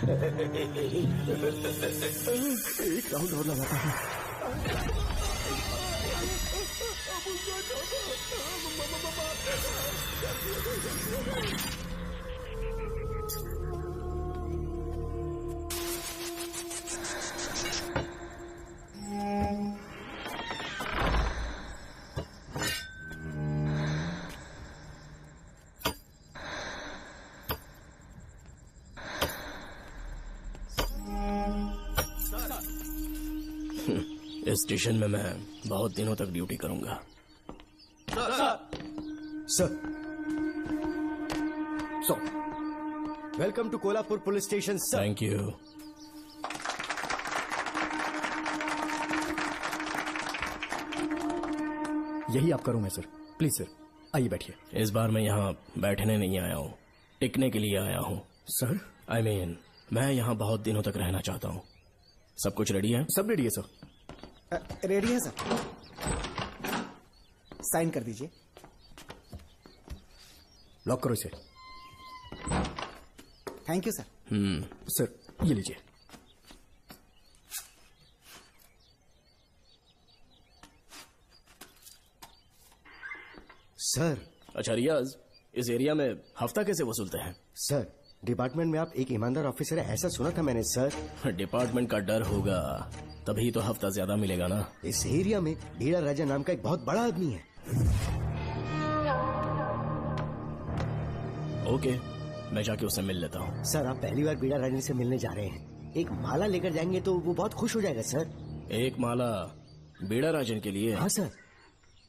एक राउंड और लगाता हूँ। इस स्टेशन में मैं बहुत दिनों तक ड्यूटी करूंगा। Sir, welcome to Kolhapur police station sir. Thank you. यही आपका रूम है सर, प्लीज सर आइए बैठिए। इस बार मैं यहाँ बैठने नहीं आया हूँ, टिकने के लिए आया हूँ। सर I mean, मैं यहाँ बहुत दिनों तक रहना चाहता हूँ। सब कुछ रेडी है? सब रेडी है सर। रेडी है सर, साइन कर दीजिए। लॉक करो इसे। Thank you sir. सर ये लीजिए। सर। अच्छा रियाज, इस एरिया में हफ्ता कैसे वसूलते हैं? सर, डिपार्टमेंट में आप एक ईमानदार ऑफिसर है ऐसा सुना था मैंने सर। डिपार्टमेंट का डर होगा तभी तो हफ्ता ज्यादा मिलेगा ना। इस एरिया में बीड़ा राजा नाम का एक बहुत बड़ा आदमी है। ओके, मैं जाके उससे मिल लेता हूँ। सर, आप पहली बार बीड़ा राजा से मिलने जा रहे हैं, एक माला लेकर जाएंगे तो वो बहुत खुश हो जाएगा सर। एक माला बीड़ा राजन के लिए? हाँ सर।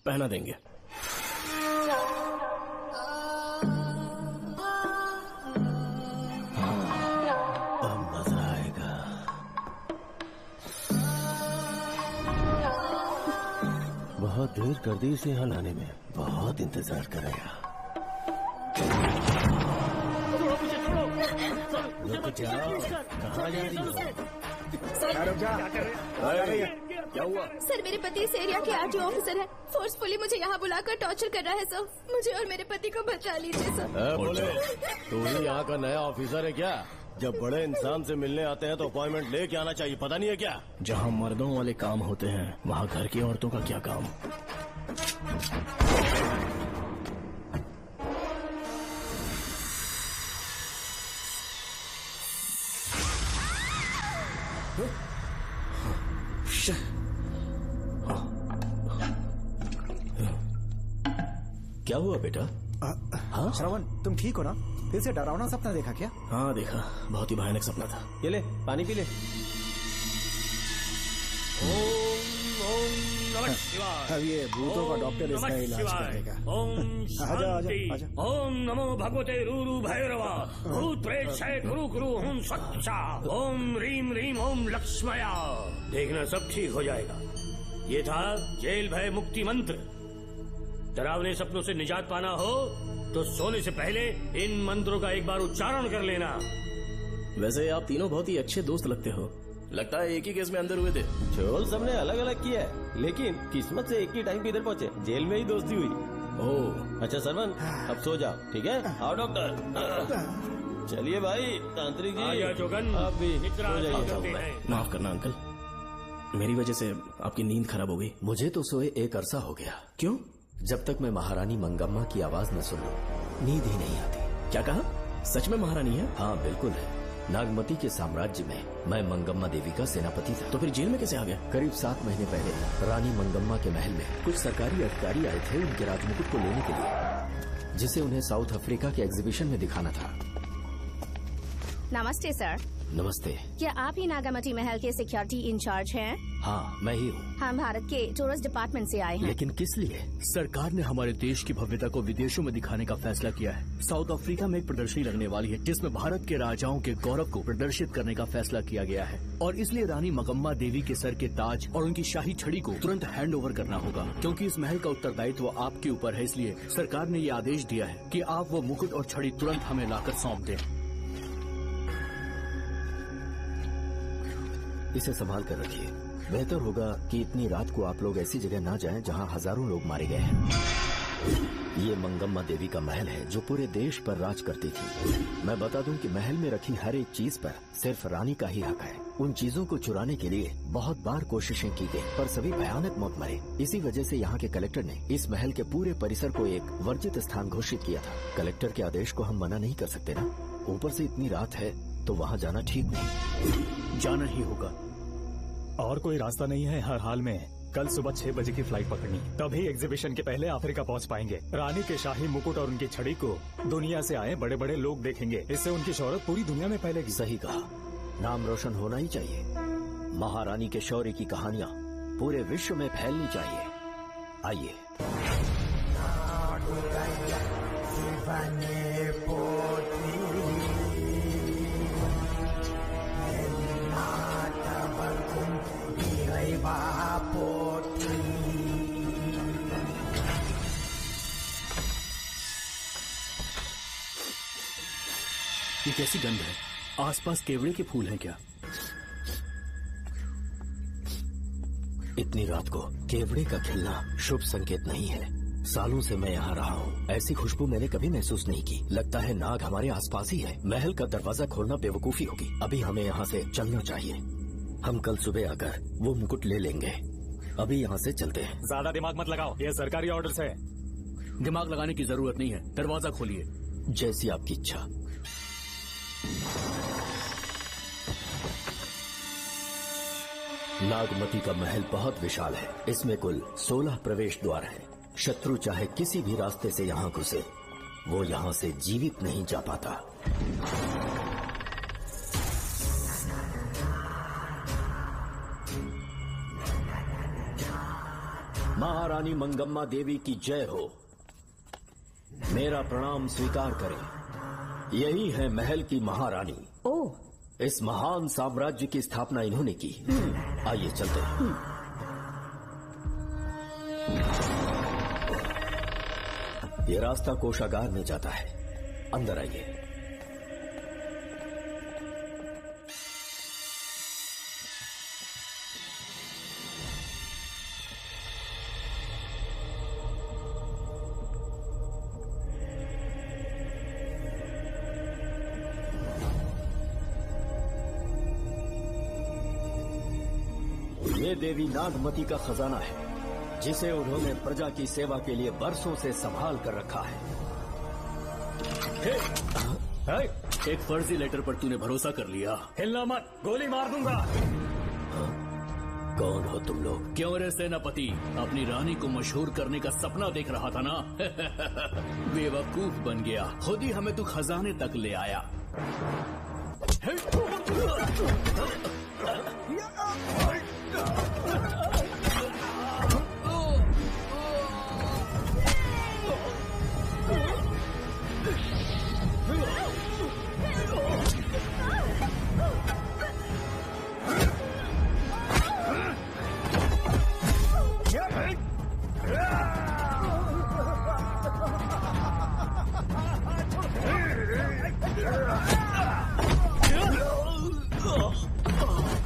पहना देंगे। बहुत देर कर दी इसे यहाँ लाने में, बहुत इंतजार करेगा। कहाँ जा रही हो? क्या हुआ? सर, मेरे पति इस एरिया के आरटीओ ऑफिसर हैं। फोर्सफुली मुझे यहाँ बुलाकर टॉर्चर कर रहा है सर। मुझे और मेरे पति को बचा लीजिए सर। बोले तू ही यहाँ का नया ऑफिसर है क्या? जब बड़े इंसान से मिलने आते हैं तो अपॉइंटमेंट लेके आना चाहिए, पता नहीं है क्या? जहाँ मर्दों वाले काम होते हैं वहाँ घर की औरतों का क्या काम? क्या हुआ बेटा? हाँ श्रवण, तुम ठीक हो ना? फिर से डरावना सपना देखा क्या? हाँ देखा, बहुत ही भयानक सपना था। ये ले पानी पी ले। अब ये भूतों का डॉक्टर इसका इलाज करेगा। आजा आजा आजा। ओम नमो भगवते रूरू भैरवा भूत प्रेत शैत गुरु गुरु ओम सच्चा ओम रीम रीम ओम लक्ष्मया। देखना सब ठीक हो जाएगा। ये था जेल भय मुक्ति मंत्र। डरावने सपनों से निजात पाना हो तो सोने से पहले इन मंत्रों का एक बार उच्चारण कर लेना। वैसे आप तीनों बहुत ही अच्छे दोस्त लगते हो। लगता है एक ही केस में अंदर हुए थे। झोल सबने अलग अलग किया है, लेकिन किस्मत से एक ही टाइम पे इधर पहुँचे, जेल में ही दोस्ती हुई। ओह अच्छा सरवन, अब सो जाओ, ठीक है? आओ डॉक्टर। चलिए भाई तांत्रिक जी, आजा जोगन, आप भी इतना सो जाइए। करते हैं। माफ करना अंकल, मेरी वजह से आपकी नींद खराब हो गई। मुझे तो सोए एक अरसा हो गया। क्यों? जब तक मैं महारानी मंगम्मा की आवाज न सुन लूं नींद ही नहीं आती। क्या कहा? सच में महारानी है? हाँ बिल्कुल है। नागमती के साम्राज्य में मैं मंगम्मा देवी का सेनापति था। तो फिर जेल में कैसे आ गया? करीब 7 महीने पहले रानी मंगम्मा के महल में कुछ सरकारी अधिकारी आए थे उनके राजमुकुट को लेने के लिए, जिसे उन्हें साउथ अफ्रीका के एग्जीबिशन में दिखाना था। नमस्ते सर। नमस्ते। क्या आप ही नागामती महल के सिक्योरिटी इंचार्ज हैं? हाँ मैं ही हूँ। हम भारत के टूरिस्ट डिपार्टमेंट से आए हैं। लेकिन किस लिए? सरकार ने हमारे देश की भव्यता को विदेशों में दिखाने का फैसला किया है। साउथ अफ्रीका में एक प्रदर्शनी लगने वाली है जिसमें भारत के राजाओं के गौरव को प्रदर्शित करने का फैसला किया गया है, और इसलिए रानी मंगम्मा देवी के सर के ताज और उनकी शाही छड़ी को तुरंत हैंड ओवर करना होगा। क्योंकि इस महल का उत्तरदायित्व आपके ऊपर है, इसलिए सरकार ने ये आदेश दिया है कि आप वो मुकुट और छड़ी तुरंत हमें लाकर सौंप दें। इसे संभाल कर रखिए। बेहतर होगा कि इतनी रात को आप लोग ऐसी जगह ना जाएं जहां हजारों लोग मारे गए हैं। ये मंगम्मा देवी का महल है जो पूरे देश पर राज करती थी। मैं बता दूं कि महल में रखी हर एक चीज पर सिर्फ रानी का ही हक है। उन चीजों को चुराने के लिए बहुत बार कोशिशें की गई, पर सभी भयानक मौत मरे। इसी वजह से यहाँ के कलेक्टर ने इस महल के पूरे परिसर को एक वर्जित स्थान घोषित किया था। कलेक्टर के आदेश को हम मना नहीं कर सकते ना। ऊपर से इतनी रात है तो वहाँ जाना ठीक नहीं। जाना ही होगा। और कोई रास्ता नहीं है। हर हाल में कल सुबह 6 बजे की फ्लाइट पकड़नी, तभी एग्जीबिशन के पहले अफ्रीका पहुंच पाएंगे। रानी के शाही मुकुट और उनकी छड़ी को दुनिया से आए बड़े बड़े लोग देखेंगे। इससे उनकी शोहरत पूरी दुनिया में फैलेगी। सही कहा, नाम रोशन होना ही चाहिए। महारानी के शौर्य की कहानियाँ पूरे विश्व में फैलनी चाहिए। आइए। ये कैसी गंध है? आसपास केवड़े के फूल हैं क्या? इतनी रात को केवड़े का खिलना शुभ संकेत नहीं है। सालों से मैं यहाँ रहा हूँ, ऐसी खुशबू मैंने कभी महसूस नहीं की। लगता है नाग हमारे आसपास ही है। महल का दरवाजा खोलना बेवकूफी होगी। अभी हमें यहाँ से चलना चाहिए। हम कल सुबह आकर वो मुकुट ले लेंगे। अभी यहाँ से चलते हैं। ज्यादा दिमाग मत लगाओ, ये सरकारी ऑर्डर्स है। दिमाग लगाने की जरूरत नहीं है। दरवाजा खोलिए। जैसी आपकी इच्छा। नागमती का महल बहुत विशाल है। इसमें कुल 16 प्रवेश द्वार हैं। शत्रु चाहे किसी भी रास्ते से यहाँ घुसे, वो यहाँ से जीवित नहीं जा पाता। महारानी मंगम्मा देवी की जय हो। मेरा प्रणाम स्वीकार करें। यही है महल की महारानी। ओह, इस महान साम्राज्य की स्थापना इन्होंने की। आइए चलते हैं। ये रास्ता कोषागार में जाता है। अंदर आइए। ये देवी नागमती का खजाना है, जिसे उन्होंने प्रजा की सेवा के लिए बरसों से संभाल कर रखा है। एक फर्जी लेटर पर तूने भरोसा कर लिया। हिलना मत, गोली मार दूंगा। कौन हो तुम लोग? क्यों रे सेनापति, अपनी रानी को मशहूर करने का सपना देख रहा था ना? बेवकूफ बन गया। खुद ही हमें तू खजाने तक ले आया।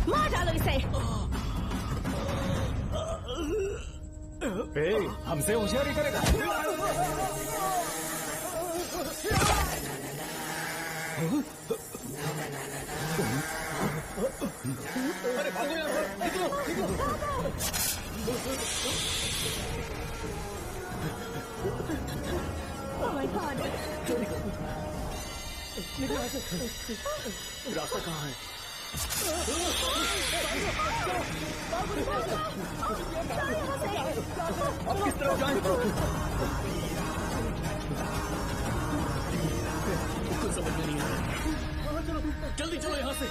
मार डालो इसे। हमसे होशियारी करेगा। अरे भागो यहाँ से, निकलो, निकलो। Oh my God! रास्ता कहाँ है? अब किस तरफ जाएं? कुछ समझ में नहीं आ रहा। जल्दी चलो यहाँ से।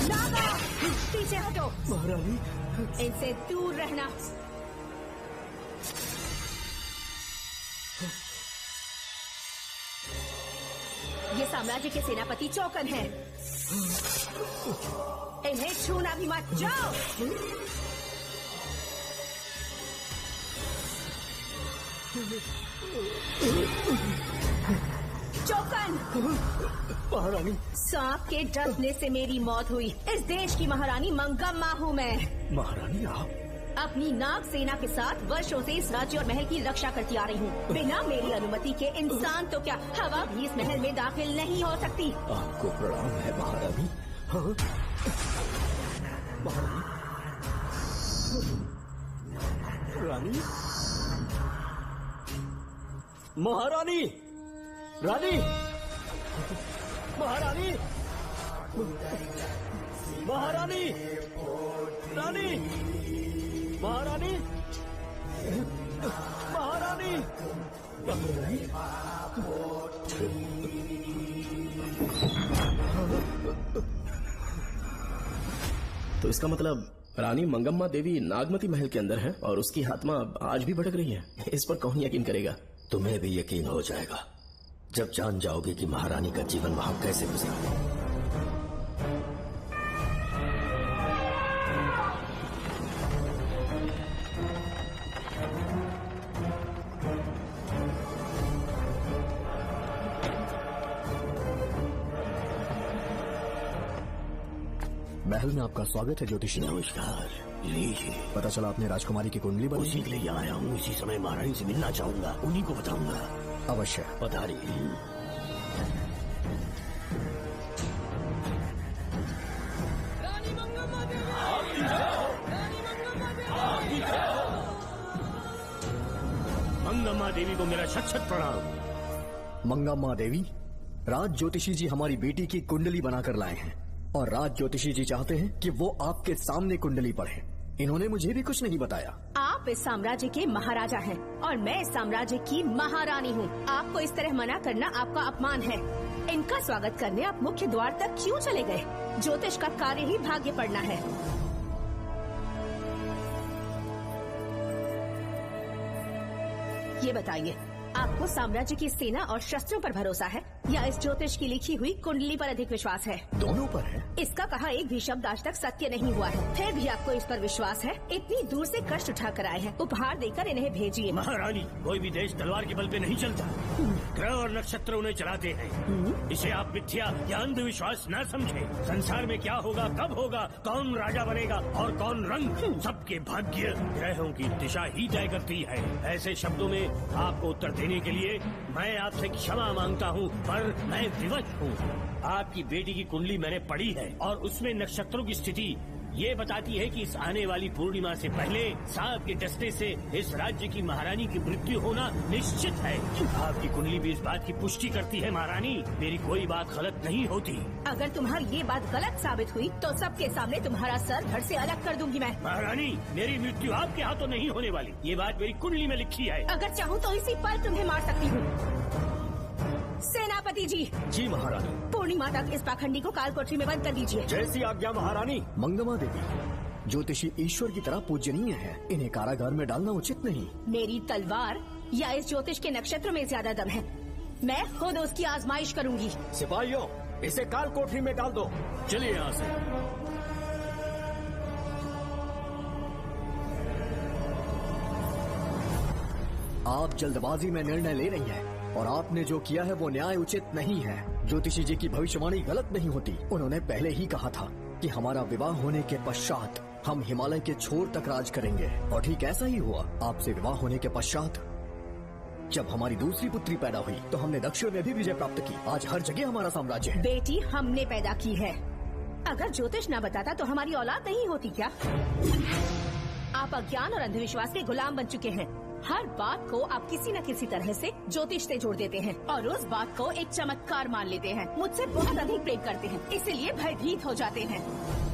नागा, पीछे हटो। महारानी, इनसे दूर रहना। ये साम्राज्य के सेनापति चौकन हैं। इन्हें छूना भी मत। जाओ। चौकन। महारानी, सांप के डसने से मेरी मौत हुई। इस देश की महारानी मंगम्मा हूँ मैं। महारानी आप अपनी नाग सेना के साथ वर्षों से इस राज्य और महल की रक्षा करती आ रही हूँ। बिना मेरी अनुमति के इंसान तो क्या हवा भी इस महल में दाखिल नहीं हो सकती। आपको प्रणाम है महारानी। हाँ? महारानी, रानी, महारानी, रानी, महारानी, महारानी, रानी, महारानी, महारानी, तो इसका मतलब रानी मंगम्मा देवी नागमती महल के अंदर है और उसकी आत्मा आज भी भटक रही है। इस पर कौन यकीन करेगा? तुम्हें भी यकीन हो जाएगा जब जान जाओगे कि महारानी का जीवन वहां कैसे गुजरा। महल में आपका स्वागत है ज्योतिषी। नमस्कार, लीजिए। पता चला आपने राजकुमारी की कुंडली बदली। उसी के लिए आया हूँ। इसी समय महारानी से मिलना चाहूंगा, उन्हीं को बताऊंगा। अवश्य पधारिए। मंगम्मा देवी को मेरा शत शत प्रणाम। मंगम्मा देवी, राज ज्योतिषी जी हमारी बेटी की कुंडली बनाकर लाए हैं और राज ज्योतिषी जी चाहते हैं कि वो आपके सामने कुंडली पढ़े। इन्होंने मुझे भी कुछ नहीं बताया। आप इस साम्राज्य के महाराजा हैं और मैं इस साम्राज्य की महारानी हूँ। आपको इस तरह मना करना आपका अपमान है। इनका स्वागत करने आप मुख्य द्वार तक क्यों चले गए? ज्योतिष का कार्य ही भाग्य पढ़ना है। ये बताइए, आपको साम्राज्य की सेना और शस्त्रों पर भरोसा है या इस ज्योतिष की लिखी हुई कुंडली पर अधिक विश्वास है? दोनों पर है। इसका कहा एक भी शब्द आज तक सत्य नहीं हुआ है, फिर भी आपको इस पर विश्वास है? इतनी दूर से कष्ट उठा कर आए हैं, उपहार देकर इन्हें भेजिए। महारानी, कोई भी देश तलवार के बल पे नहीं चलता। ग्रह और नक्षत्र उन्हें चलाते हैं। इसे आप मिथ्या या अंधविश्वास न समझे। संसार में क्या होगा, कब होगा, कौन राजा बनेगा और कौन रंग, सबके भाग्य ग्रहों की दिशा ही तय करती है। ऐसे शब्दों में आपको उत्तर देने के लिए मैं आपसे क्षमा मांगता हूँ, पर मैं विवश हूँ। आपकी बेटी की कुंडली मैंने पढ़ी है और उसमें नक्षत्रों की स्थिति ये बताती है कि इस आने वाली पूर्णिमा से पहले सांप के डसने से इस राज्य की महारानी की मृत्यु होना निश्चित है। आपकी कुंडली भी इस बात की पुष्टि करती है। महारानी, मेरी कोई बात गलत नहीं होती। अगर तुम्हारी ये बात गलत साबित हुई तो सबके सामने तुम्हारा सर धड़ से अलग कर दूंगी मैं। महारानी, मेरी मृत्यु आपके हाथों नहीं होने वाली, ये बात मेरी कुंडली में लिखी है। अगर चाहूँ तो इसी पल तुम्हें मार सकती हूँ। सेनापति जी। जी महारानी। पूर्णिमा तक इस पाखंडी को काल कोठरी में बंद कर दीजिए। जैसी आज्ञा महारानी। मंगम्मा देवी, ज्योतिषी ईश्वर की तरह पूजनीय है, इन्हें कारागार में डालना उचित नहीं। मेरी तलवार या इस ज्योतिष के नक्षत्र में ज्यादा दम है। मैं खुद उसकी आजमाइश करूंगी। सिपाहियों, इसे काल कोठरी में डाल दो। चलिए यहाँ से। आप जल्दबाजी में निर्णय ले रही हैं और आपने जो किया है वो न्याय उचित नहीं है। ज्योतिषी जी की भविष्यवाणी गलत नहीं होती। उन्होंने पहले ही कहा था कि हमारा विवाह होने के पश्चात हम हिमालय के छोर तक राज करेंगे और ठीक ऐसा ही हुआ। आपसे विवाह होने के पश्चात जब हमारी दूसरी पुत्री पैदा हुई तो हमने दक्षिण में भी विजय प्राप्त की। आज हर जगह हमारा साम्राज्य है। बेटी हमने पैदा की है। अगर ज्योतिष न बताता तो हमारी औलाद नहीं होती क्या? आप अज्ञान और अंधविश्वास के गुलाम बन चुके हैं। हर बात को आप किसी न किसी तरह से ज्योतिष से जोड़ देते हैं और उस बात को एक चमत्कार मान लेते हैं। मुझसे बहुत अधिक प्रेम करते हैं, इसीलिए भयभीत हो जाते हैं।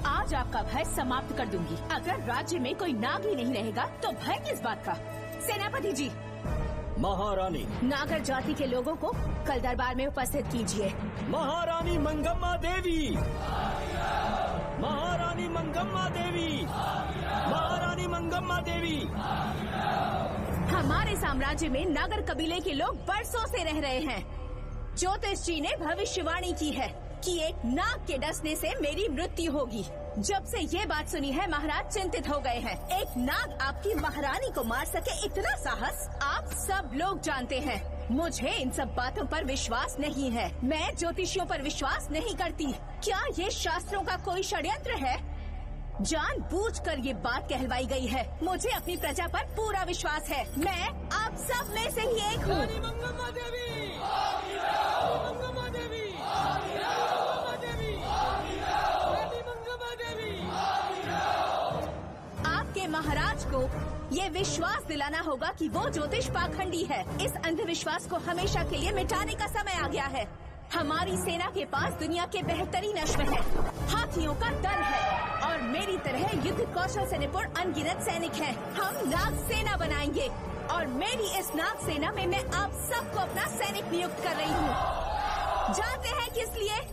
आज आपका भय समाप्त कर दूंगी। अगर राज्य में कोई नाग ही नहीं रहेगा तो भय किस बात का? सेनापति जी। महारानी। नागर जाति के लोगों को कल दरबार में उपस्थित कीजिए। महारानी मंगम्मा देवी। महारानी मंगम्मा देवी। महारानी मंगम्मा देवी। हमारे साम्राज्य में नागर कबीले के लोग बरसों से रह रहे हैं। ज्योतिष जी ने भविष्यवाणी की है कि एक नाग के डसने से मेरी मृत्यु होगी। जब से ये बात सुनी है महाराज चिंतित हो गए हैं। एक नाग आपकी महारानी को मार सके इतना साहस आप सब लोग जानते हैं। मुझे इन सब बातों पर विश्वास नहीं है। मैं ज्योतिषियों पर विश्वास नहीं करती। क्या ये शास्त्रों का कोई षड्यंत्र है? जानबूझकर ये बात कहलवाई गई है। मुझे अपनी प्रजा पर पूरा विश्वास है। मैं आप सब में से ही एक हूँ। आपके महाराज को ये विश्वास दिलाना होगा कि वो ज्योतिष पाखंडी है। इस अंधविश्वास को हमेशा के लिए मिटाने का समय आ गया है। हमारी सेना के पास दुनिया के बेहतरीन अश्व है, हाथियों का दल है और मेरी तरह युद्ध कौशल से निपुण अनगिनत सैनिक हैं। हम नाग सेना बनाएंगे और मेरी इस नाग सेना में मैं आप सबको अपना सैनिक नियुक्त कर रही हूँ। जानते हैं किस लिए?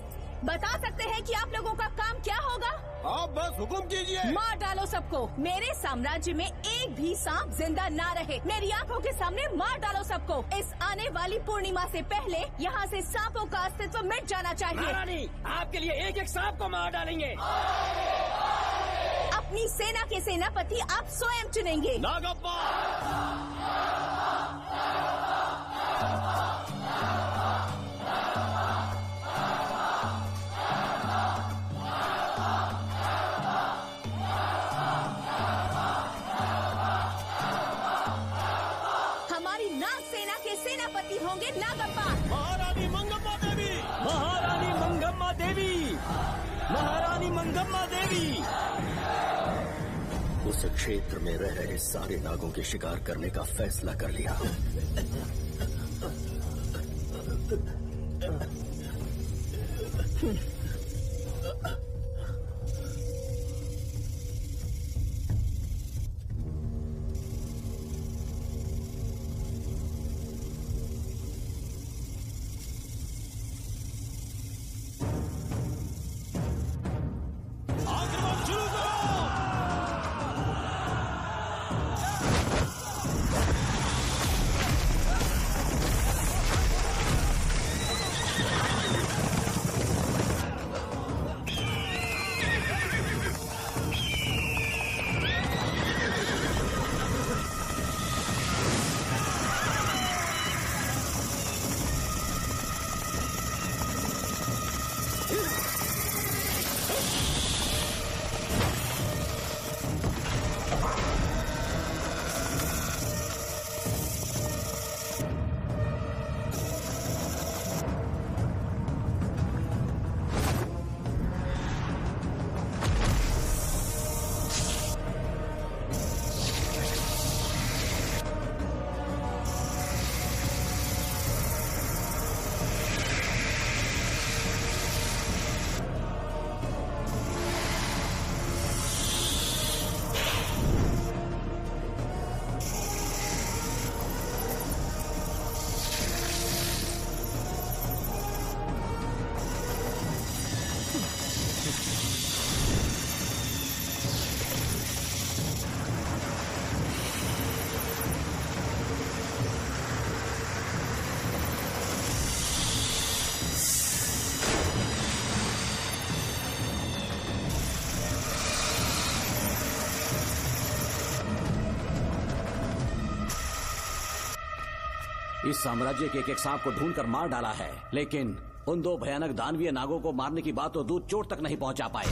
बता सकते हैं कि आप लोगों का काम क्या होगा? आप बस हुक्म कीजिए। मार डालो सबको। मेरे साम्राज्य में एक भी सांप जिंदा ना रहे। मेरी आंखों के सामने मार डालो सबको। इस आने वाली पूर्णिमा से पहले यहाँ से सांपों का अस्तित्व मिट जाना चाहिए। महारानी, आपके लिए एक एक सांप को मार डालेंगे। अपनी सेना के सेनापति आप स्वयं चुनेंगे। नागप्पा। सेनापति होंगे नागप्पा। महारानी मंगम्मा देवी। महारानी मंगम्मा देवी। महारानी मंगम्मा देवी। उस क्षेत्र में रह रहे सारे नागों के शिकार करने का फैसला कर लिया। इस साम्राज्य के एक सांप को ढूंढकर मार डाला है, लेकिन उन दो भयानक दानवीय नागों को मारने की बात तो दूध चोट तक नहीं पहुंचा पाए।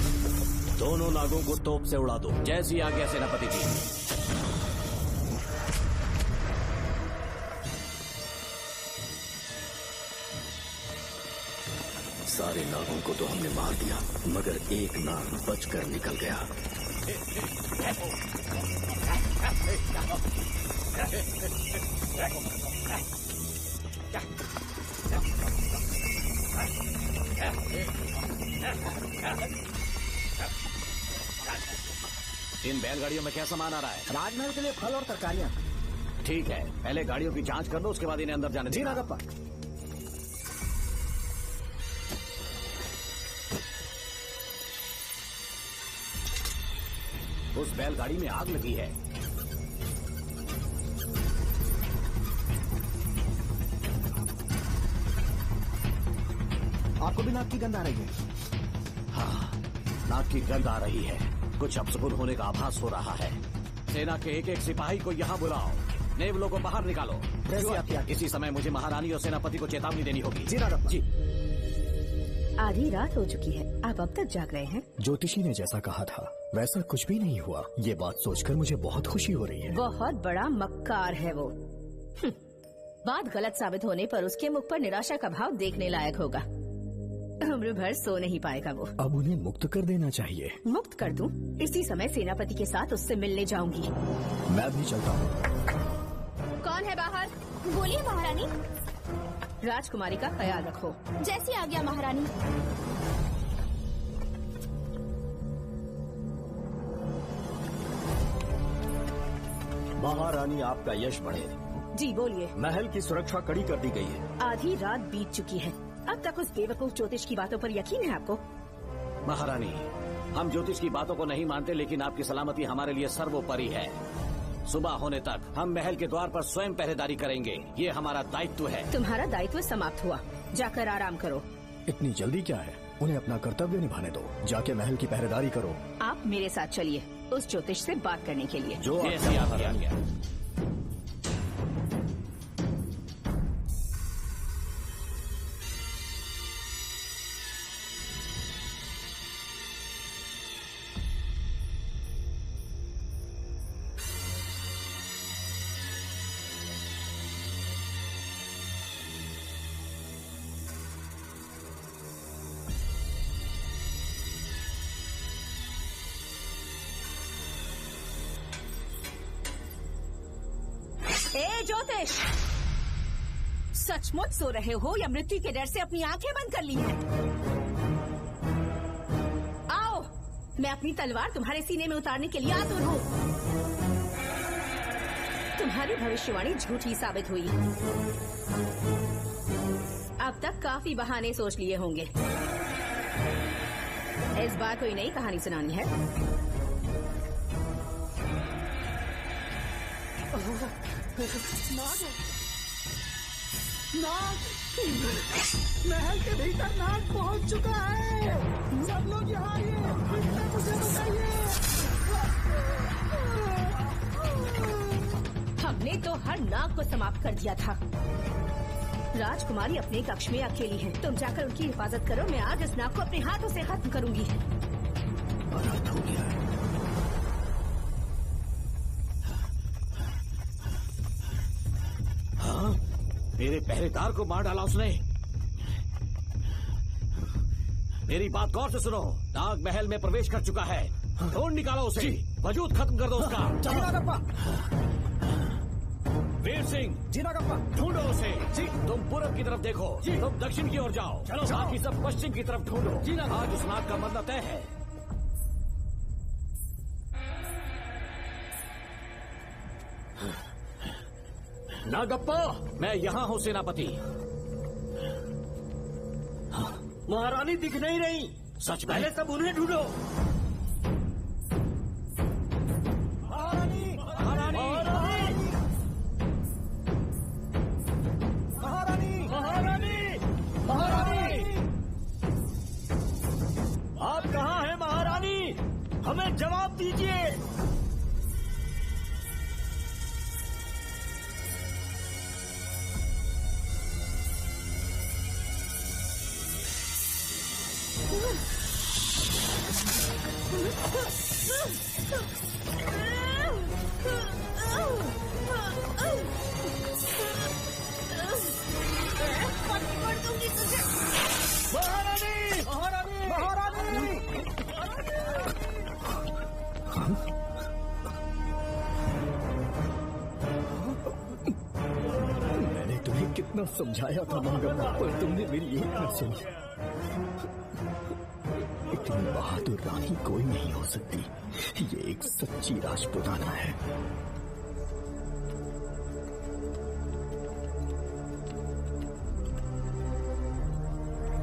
दोनों नागों को तोप से उड़ा दो। जैसी आज्ञा सेनापति जी। सारे नागों को तो हमने मार दिया, मगर एक नाग बचकर निकल गया। इन बैलगाड़ियों में क्या सामान आ रहा है? राजमहल के लिए फल और तरकारियां। ठीक है, पहले गाड़ियों की जांच कर दो, उसके बाद इन्हें अंदर जाने जी देना। नागप्पा। उस बैलगाड़ी में आग लगी है। आपको भी नाक की गंध आ रही है? हाँ, नाक की गंध आ रही है। कुछ अपशकुन होने का आभास हो रहा है। सेना के एक एक सिपाही को यहाँ बुलाओ, नेवलों को बाहर निकालो। जैसे आप क्या? इसी समय मुझे महारानी और सेनापति को चेतावनी देनी होगी। जी राघव जी। आधी रात हो चुकी है, आप अब तक जाग रहे हैं? ज्योतिषी ने जैसा कहा था वैसा कुछ भी नहीं हुआ। ये बात सोचकर मुझे बहुत खुशी हो रही है। बहुत बड़ा मक्कार है वो। बात गलत साबित होने पर उसके मुख पर निराशा का भाव देखने लायक होगा। उम्र भर सो नहीं पाएगा वो। अब उन्हें मुक्त कर देना चाहिए। मुक्त कर दूं? इसी समय सेनापति के साथ उससे मिलने जाऊंगी। मैं भी चलता हूँ। कौन है बाहर? बोलिए महारानी। राजकुमारी का ख्याल रखो। जैसी आज्ञा महारानी। महारानी आपका यश बढ़े। जी बोलिए। महल की सुरक्षा कड़ी कर दी गई है। आधी रात बीत चुकी है, अब तक उस बेवकूफ ज्योतिष की बातों पर यकीन है आपको? महारानी, हम ज्योतिष की बातों को नहीं मानते, लेकिन आपकी सलामती हमारे लिए सर्वोपरि है। सुबह होने तक हम महल के द्वार पर स्वयं पहरेदारी करेंगे, ये हमारा दायित्व है। तुम्हारा दायित्व समाप्त हुआ, जाकर आराम करो। इतनी जल्दी क्या है? उन्हें अपना कर्तव्य निभाने दो। जाके महल की पहरेदारी करो। आप मेरे साथ चलिए उस ज्योतिष से बात करने के लिए। जो ऐसी आपकी आज्ञा। ए ज्योतिष, सचमुच सो रहे हो या मृत्यु के डर से अपनी आंखें बंद कर ली हैं? आओ, मैं अपनी तलवार तुम्हारे सीने में उतारने के लिए आतुर हूँ। तुम्हारी भविष्यवाणी झूठी साबित हुई। अब तक काफी बहाने सोच लिए होंगे। इस बार कोई नई कहानी सुनानी है? नाग, महल के भीतर नाग पहुंच चुका है। सब लोग यहाँ आइए, मुझे बताइए। हमने तो हर नाग को समाप्त कर दिया था। राजकुमारी अपने कक्ष में अकेली है, तुम जाकर उनकी हिफाजत करो। मैं आज इस नाग को अपने हाथों से खत्म करूंगी। अनर्थ हो गया है। हाँ, मेरे पहरेदार को मार डाला उसने। मेरी बात गौर से सुनो, नाग महल में प्रवेश कर चुका है। ढूंढ निकालो उसे, वजूद खत्म कर दो उसका। वीर सिंह, जी नागप्पा। ढूंढो उसे। जी। तुम पूरब की तरफ देखो, तुम दक्षिण की ओर जाओ। चलो, बाकी सब पश्चिम की तरफ ढूंढो। जी ना। आज उस नाग का मरना तय है। नागप्पा, मैं यहाँ हूँ सेनापति। महारानी दिख नहीं रही। सच में? पहले सब उन्हें ढूंढो। महारानी, महारानी, महारानी, महारानी, महारानी, आप कहाँ हैं महारानी? हमें जवाब दीजिए। महारानी, महारानी, महारानी। मैंने तुम्हें कितना समझाया था मंगम्मा, पर तुमने मेरी एक न सुनी। इतनी बहादुर रानी कोई नहीं हो सकती। ये एक सच्ची राजपुताना है।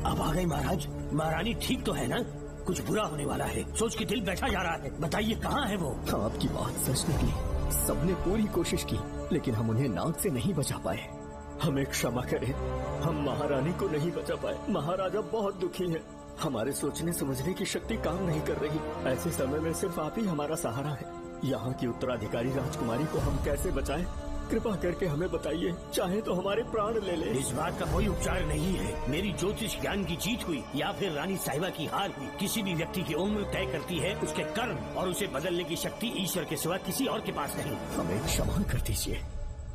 अब आ गई महाराज। महारानी ठीक तो है ना? कुछ बुरा होने वाला है, सोच के दिल बैठा जा रहा है। बताइए कहाँ है वो? आपकी बात सच निकली। सबने पूरी कोशिश की, लेकिन हम उन्हें नाग से नहीं बचा पाए। हमें क्षमा करें, हम महारानी को नहीं बचा पाए। महाराजा बहुत दुखी है, हमारे सोचने समझने की शक्ति काम नहीं कर रही। ऐसे समय में सिर्फ आप ही हमारा सहारा है। यहाँ की उत्तराधिकारी राजकुमारी को हम कैसे बचाएं? कृपा करके हमें बताइए, चाहे तो हमारे प्राण ले ले। इस बात का कोई उपचार नहीं है। मेरी ज्योतिष ज्ञान की जीत हुई या फिर रानी साहिबा की हार हुई, किसी भी व्यक्ति की उम्र तय करती है उसके कर्म, और उसे बदलने की शक्ति ईश्वर के सिवा किसी और के पास नहीं। हमें क्षमा कर दीजिए,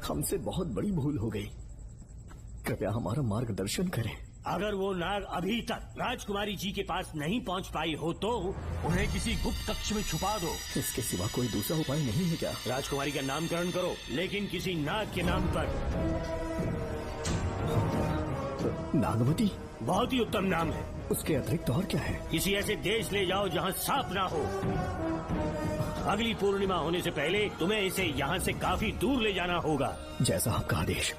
हमसे बहुत बड़ी भूल हो गई। कृपया हमारा मार्गदर्शन करें। अगर वो नाग अभी तक राजकुमारी जी के पास नहीं पहुंच पाई हो तो उन्हें किसी गुप्त कक्ष में छुपा दो। इसके सिवा कोई दूसरा उपाय नहीं है क्या? राजकुमारी का नामकरण करो, लेकिन किसी नाग के नाम पर। नागवती बहुत ही उत्तम नाम है। उसके अतिरिक्त और क्या है? किसी ऐसे देश ले जाओ जहाँ सांप ना हो। अगली पूर्णिमा होने से पहले तुम्हें इसे यहाँ से काफी दूर ले जाना होगा। जैसा आपका आदेश।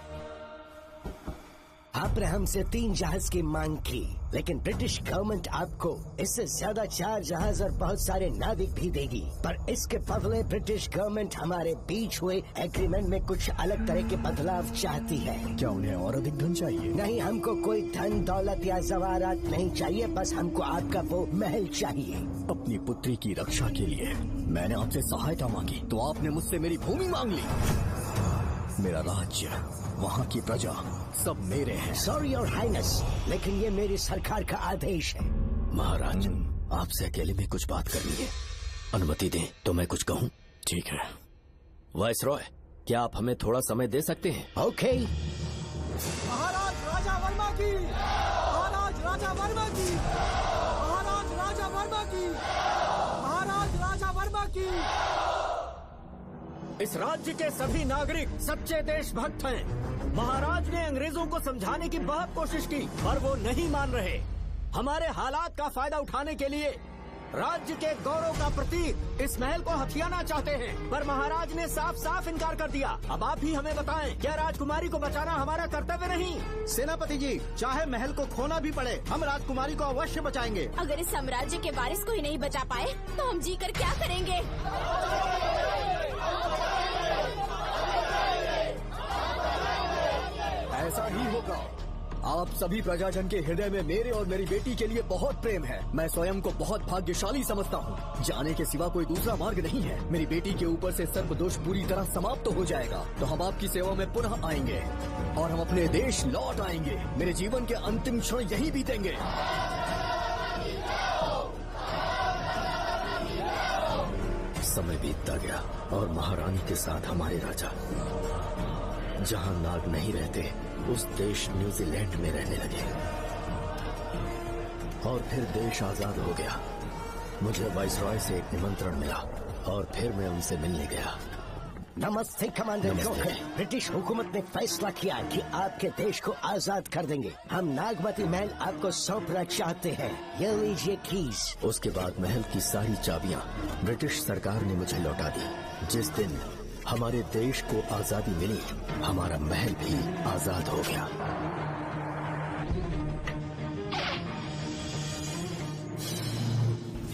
आपने हमसे 3 जहाज की मांग की, लेकिन ब्रिटिश गवर्नमेंट आपको इससे ज्यादा 4 जहाज और बहुत सारे नाविक भी देगी। पर इसके बदले ब्रिटिश गवर्नमेंट हमारे बीच हुए एग्रीमेंट में कुछ अलग तरह के बदलाव चाहती है। क्या उन्हें और अधिक धन चाहिए? नहीं, हमको कोई धन दौलत या जवाहरात नहीं चाहिए, बस हमको आपका वो महल चाहिए। अपनी पुत्री की रक्षा के लिए मैंने आपसे सहायता मांगी तो आपने मुझसे मेरी भूमि मांग ली। मेरा राज्य, वहाँ की प्रजा सब मेरे हैं। सॉरी योर हाइनेस, लेकिन ये मेरी सरकार का आदेश है। महाराज, आपसे अकेले में कुछ बात करनी है, अनुमति दें तो मैं कुछ कहूँ? ठीक है। वाइसरॉय, क्या आप हमें थोड़ा समय दे सकते हैं? ओके। महाराज राजा वर्मा की, महाराज राजा वर्मा की, महाराज राजा वर्मा की, महाराज राजा वर्मा की। इस राज्य के सभी नागरिक सच्चे देशभक्त हैं। महाराज ने अंग्रेजों को समझाने की बहुत कोशिश की, पर वो नहीं मान रहे। हमारे हालात का फायदा उठाने के लिए राज्य के गौरव का प्रतीक इस महल को हथियाना चाहते हैं, पर महाराज ने साफ साफ इनकार कर दिया। अब आप ही हमें बताएं, क्या राजकुमारी को बचाना हमारा कर्तव्य नहीं? सेनापति जी, चाहे महल को खोना भी पड़े, हम राजकुमारी को अवश्य बचाएंगे। अगर इस साम्राज्य के वारिस को ही नहीं बचा पाए तो हम जी कर क्या करेंगे? ऐसा ही होगा। आप सभी प्रजाजन के हृदय में मेरे और मेरी बेटी के लिए बहुत प्रेम है। मैं स्वयं को बहुत भाग्यशाली समझता हूँ। जाने के सिवा कोई दूसरा मार्ग नहीं है। मेरी बेटी के ऊपर से सर्पदोष पूरी तरह समाप्त हो जाएगा तो हम आपकी सेवा में पुनः आएंगे और हम अपने देश लौट आएंगे। मेरे जीवन के अंतिम क्षण यही बीतेंगे। समय बीतता गया और महारानी के साथ हमारे राजा जहाँ नाग नहीं रहते उस देश न्यूजीलैंड में रहने लगे और फिर देश आजाद हो गया। मुझे वाइसरॉय से एक निमंत्रण मिला और फिर मैं उनसे मिलने गया। नमस्ते कमांडर जोकर। ब्रिटिश हुकूमत ने फैसला किया कि आपके देश को आजाद कर देंगे। हम नागवती महल आपको सौंपना चाहते हैं। ये लीजिए कीज। उसके बाद महल की सारी चाबियां ब्रिटिश सरकार ने मुझे लौटा दी। जिस दिन हमारे देश को आजादी मिली, हमारा महल भी आजाद हो गया।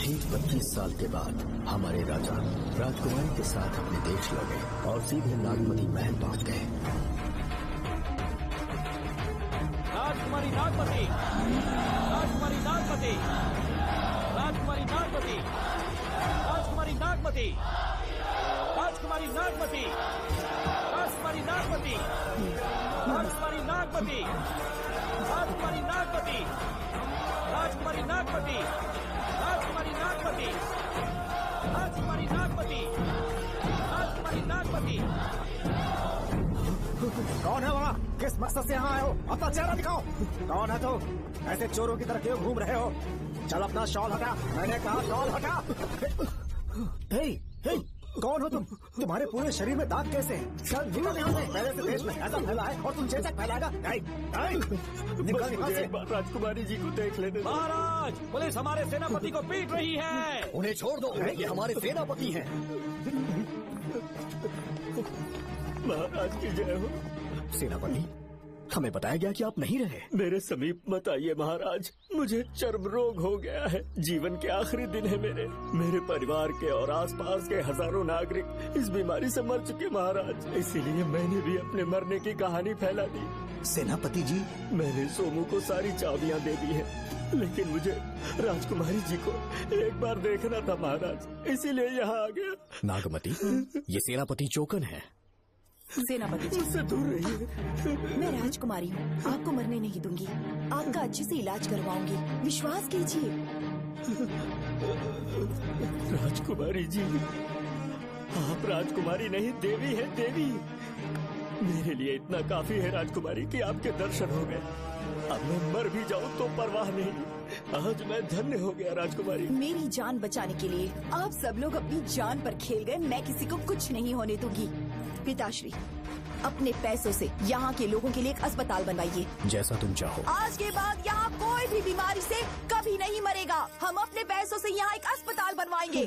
ठीक 32 साल के बाद हमारे राजा राजकुमारी के साथ अपने देश लौटे और सीधे नागमती महल पहुंच गए। राजकुमारी नागमती, राजकुमारी नागमती, राजकुमारी नागमती, राजकुमारी नागमती, राजकुमारी नागमती, राजकुमारी नागमती, राजकुमारी नागमती, राजकुमारी नागमती, राजकुमारी नागमती, राजकुमारी नागमती, राजकुमारी नागमती, राजकुमारी नागमती। कौन है वहाँ? किस मकसद से यहाँ आए हो? अपना चेहरा दिखाओ। कौन है तो? ऐसे चोरों की तरह क्यों घूम रहे हो? चल अपना शॉल हटा। मैंने कहा शॉल हटा। हे, हे, कौन हो तुम? तुम्हारे पूरे शरीर में दाग कैसे हैं? चल निकल यहाँ से। पहले से देश में ऐसा फैला है और तुम चेचक फैलाएगा? निकल यहाँ से। राजकुमारी जी को देख लेने दो। महाराज, पुलिस हमारे सेनापति को पीट रही है। उन्हें छोड़ दो, ये हमारे सेनापति हैं। महाराज की जय हो। सेनापति, हमें बताया गया कि आप नहीं रहे। मेरे समीप मत आइए महाराज, मुझे चर्म रोग हो गया है। जीवन के आखिरी दिन है मेरे परिवार के और आसपास के हजारों नागरिक इस बीमारी से मर चुके महाराज। इसीलिए मैंने भी अपने मरने की कहानी फैला दी। सेनापति जी, मैंने सोमू को सारी चाबियां दे दी है, लेकिन मुझे राजकुमारी जी को एक बार देखना था महाराज, इसीलिए यहाँ आ गया। नागमती, ये सेनापति चोकन है। सेनापति जी, मुझसे दूर रहिए। मैं राजकुमारी हूँ, आपको मरने नहीं दूंगी। आपका अच्छे से इलाज करवाऊंगी, विश्वास कीजिए। राजकुमारी जी, आप राजकुमारी नहीं देवी है, देवी। मेरे लिए इतना काफी है राजकुमारी कि आपके दर्शन हो गए। अब मैं मर भी जाऊं तो परवाह नहीं। आज मैं धन्य हो गया राजकुमारी। मेरी जान बचाने के लिए आप सब लोग अपनी जान पर खेल गए। मैं किसी को कुछ नहीं होने दूंगी। पिताश्री, अपने पैसों से यहाँ के लोगों के लिए एक अस्पताल बनवाइए। जैसा तुम चाहो। आज के बाद यहाँ कोई भी बीमारी से कभी नहीं मरेगा। हम अपने पैसों से यहाँ एक अस्पताल बनवाएंगे।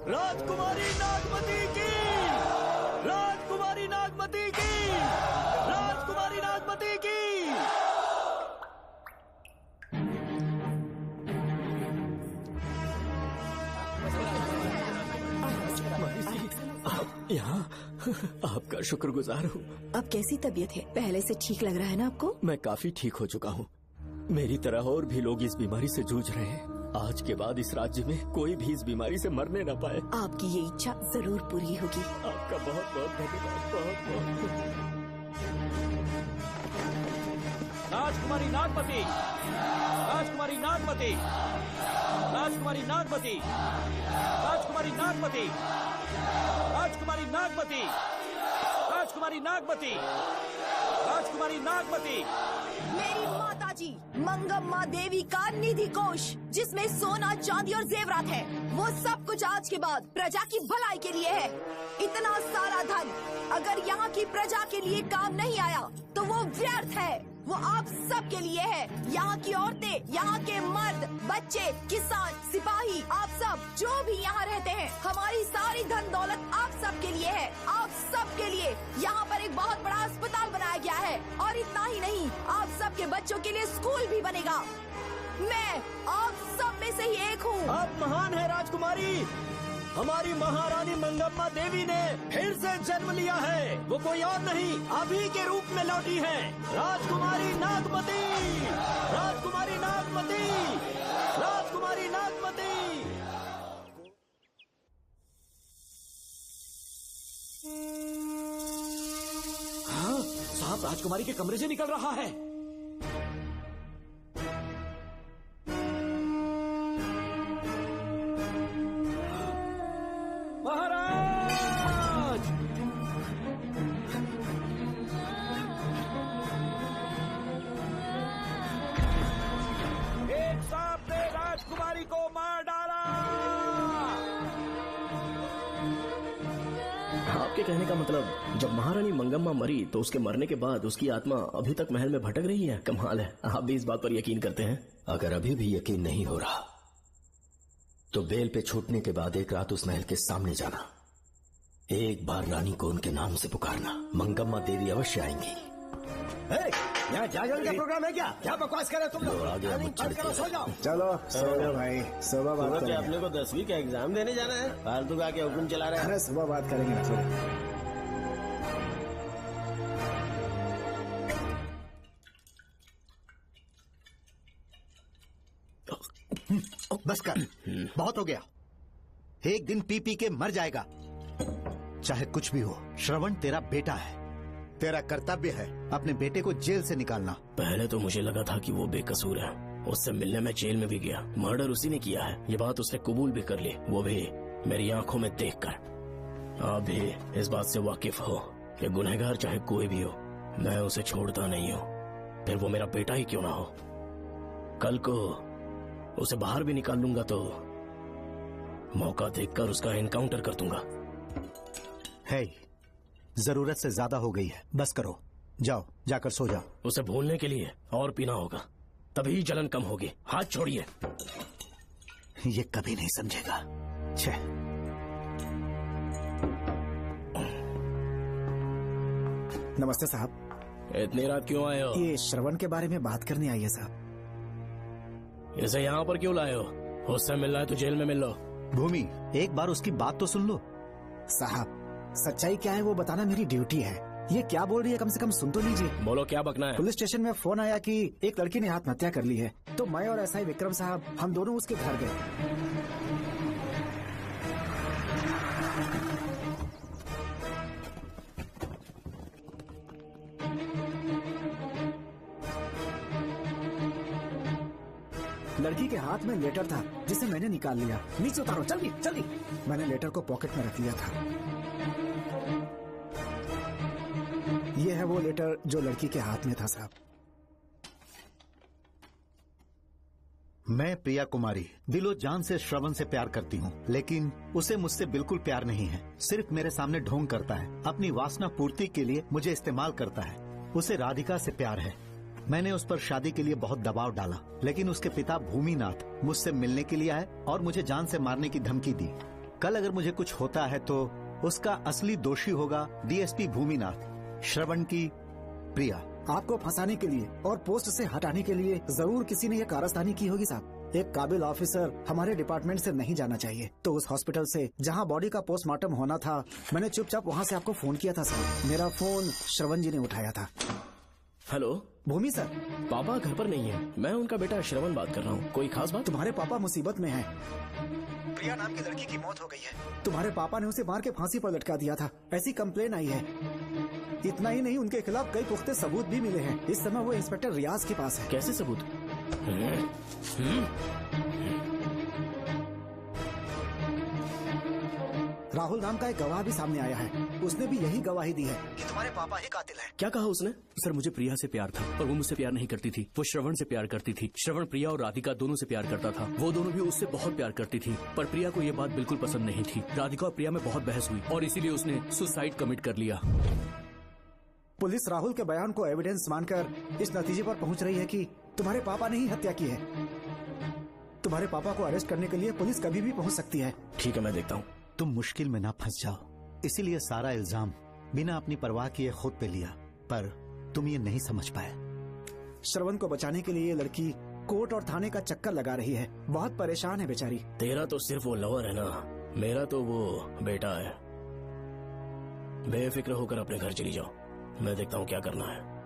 राजकुमारी नागमती की, राजकुमारी नागमती की, राजकुमारी नागमती की। यहाँ आपका शुक्रगुजार हूँ। अब कैसी तबीयत है? पहले से ठीक लग रहा है ना आपको? मैं काफी ठीक हो चुका हूँ। मेरी तरह और भी लोग इस बीमारी से जूझ रहे हैं। आज के बाद इस राज्य में कोई भी इस बीमारी से मरने न पाए। आपकी ये इच्छा जरूर पूरी होगी। आपका बहुत बहुत धन्यवाद, बहुत बहुत। राजकुमारी नागमती, राजकुमारी नागमती, राजकुमारी नागमती, राजकुमारी नागमती, राजकुमारी नागमती, राजकुमारी नागमती, राजकुमारी नागमती। मेरी माता जी मंगम्मा देवी का निधि कोष, जिसमें सोना, चांदी और जेवरात है, वो सब कुछ आज के बाद प्रजा की भलाई के लिए है। इतना सारा धन अगर यहाँ की प्रजा के लिए काम नहीं आया तो वो व्यर्थ है। वो आप सब के लिए है। यहाँ की औरतें, यहाँ के मर्द, बच्चे, किसान, सिपाही, आप सब जो भी यहाँ रहते हैं, हमारी सारी धन दौलत आप सब के लिए है। आप सब के लिए यहाँ पर एक बहुत बड़ा अस्पताल बनाया गया है। और इतना ही नहीं, आप सब के बच्चों के लिए स्कूल भी बनेगा। मैं आप सब में से ही एक हूँ। आप महान है राजकुमारी। हमारी महारानी मंगम्मा देवी ने फिर से जन्म लिया है। वो कोई और नहीं, आप ही के रूप में लौटी है। राजकुमारी नागमती, राजकुमारी नागमती, राजकुमारी नागमती। हाँ, साहब राजकुमारी के कमरे से निकल रहा है। महाराज, एक सांप ने राजकुमारी को मार डाला। आपके कहने का मतलब जब महारानी मंगम्मा मरी तो उसके मरने के बाद उसकी आत्मा अभी तक महल में भटक रही है? कमाल है, आप भी इस बात पर यकीन करते हैं? अगर अभी भी यकीन नहीं हो रहा तो बेल पे छूटने के बाद एक रात उस महल के सामने जाना, एक बार रानी को उनके नाम से पुकारना, मंगम्मा देवी अवश्य आएंगी। यहाँ जागरण का प्रोग्राम है क्या? क्या बकवास कर रहे तुम लोग? आगे अब चढ़ते सो जाओ। चलो सो जाओ भाई, सुबह बात करेंगे। अपने को 10वीं का एग्जाम देने जाना है, फालतू का क्या हुक्म चला रहे हैं? अरे सुबह बात करेंगे ना, सो बस कर, बहुत हो गया। एक दिन पी पी के मर जाएगा। चाहे कुछ भी हो, श्रवण तेरा बेटा है। तेरा कर्तव्य है अपने बेटे को जेल से निकालना। पहले तो मुझे लगा था कि वो बेकसूर है, उससे मिलने में जेल में भी गया। मर्डर उसी ने किया है, ये बात उसने कबूल भी कर ली, वो भी मेरी आंखों में देखकर। आप भी इस बात से वाकिफ हो कि गुनहगार चाहे कोई भी हो, मैं उसे छोड़ता नहीं हूँ, फिर वो मेरा बेटा ही क्यों ना हो। कल को उसे बाहर भी निकाल लूंगा तो मौका देखकर उसका एनकाउंटर कर दूंगा। है, जरूरत से ज्यादा हो गई है, बस करो, जाओ जाकर सो जाओ। उसे भूलने के लिए और पीना होगा, तभी जलन कम होगी। हाथ छोड़िए। ये कभी नहीं समझेगा। छे। नमस्ते साहब। इतनी रात क्यों आए हो? ये श्रवण के बारे में बात करने आई है साहब। इसे यहाँ पर क्यों लाए हो? उससे मिलना है तो जेल में मिल लो। भूमि, एक बार उसकी बात तो सुन लो। साहब, सच्चाई क्या है वो बताना मेरी ड्यूटी है। ये क्या बोल रही है कम से कम सुन तो लीजिए। बोलो, क्या बकना है? पुलिस स्टेशन में फोन आया कि एक लड़की ने आत्महत्या कर ली है, तो मैं और एसआई विक्रम साहब हम दोनों उसके घर गए। लड़की के हाथ में लेटर था जिसे मैंने निकाल लिया। नीचे उतारो, जल्दी जल्दी। मैंने लेटर को पॉकेट में रख लिया था। ये है वो लेटर जो लड़की के हाथ में था साहब। मैं प्रिया कुमारी दिलो जान से श्रवण से प्यार करती हूँ, लेकिन उसे मुझसे बिल्कुल प्यार नहीं है। सिर्फ मेरे सामने ढोंग करता है, अपनी वासना पूर्ति के लिए मुझे इस्तेमाल करता है। उसे राधिका से प्यार है। मैंने उस पर शादी के लिए बहुत दबाव डाला, लेकिन उसके पिता भूमिनाथ मुझसे मिलने के लिए आए और मुझे जान से मारने की धमकी दी। कल अगर मुझे कुछ होता है तो उसका असली दोषी होगा डीएसपी भूमिनाथ। श्रवण की प्रिया। आपको फंसाने के लिए और पोस्ट से हटाने के लिए जरूर किसी ने ये कारस्तानी की होगी साहब। एक काबिल ऑफिसर हमारे डिपार्टमेंट से नहीं जाना चाहिए। तो उस हॉस्पिटल से जहां बॉडी का पोस्टमार्टम होना था, मैंने चुपचाप वहां से आपको फोन किया था साहब। मेरा फोन श्रवण जी ने उठाया था। हेलो भूमि सर। पापा घर पर नहीं है, मैं उनका बेटा श्रवण बात कर रहा हूँ। कोई खास बात? तुम्हारे पापा मुसीबत में हैं। प्रिया नाम की लड़की की मौत हो गई है। तुम्हारे पापा ने उसे मार के फांसी पर लटका दिया था, ऐसी कंप्लेन आई है। इतना ही नहीं, उनके खिलाफ कई पुख्ते सबूत भी मिले हैं। इस समय वो इंस्पेक्टर रियाज के पास है। कैसे सबूत? राहुल नाम का एक गवाह भी सामने आया है। उसने भी यही गवाही दी है कि तुम्हारे पापा ही कातिल हैं। क्या कहा उसने? सर, मुझे प्रिया से प्यार था और वो मुझसे प्यार नहीं करती थी। वो श्रवण से प्यार करती थी। श्रवण प्रिया और राधिका दोनों से प्यार करता था। वो दोनों भी उससे बहुत प्यार करती थी, पर प्रिया को ये बात बिल्कुल पसंद नहीं थी। राधिका और प्रिया में बहुत बहस हुई और इसीलिए उसने सुसाइड कमिट कर लिया। पुलिस राहुल के बयान को एविडेंस मानकर इस नतीजे पर पहुंच रही है कि तुम्हारे पापा ने ही हत्या की है। तुम्हारे पापा को अरेस्ट करने के लिए पुलिस कभी भी पहुंच सकती है। ठीक है, मैं देखता हूँ। तुम मुश्किल में ना फंस जाओ, इसीलिए सारा इल्जाम बिना अपनी परवाह किए खुद पे लिया, पर तुम ये नहीं समझ पाए। श्रवण को बचाने के लिए ये लड़की कोर्ट और थाने का चक्कर लगा रही है। बहुत परेशान है बेचारी। तेरा तो सिर्फ वो लवर है ना, मेरा तो वो बेटा है। बेफिक्र होकर अपने घर चली जाओ, मैं देखता हूँ क्या करना है।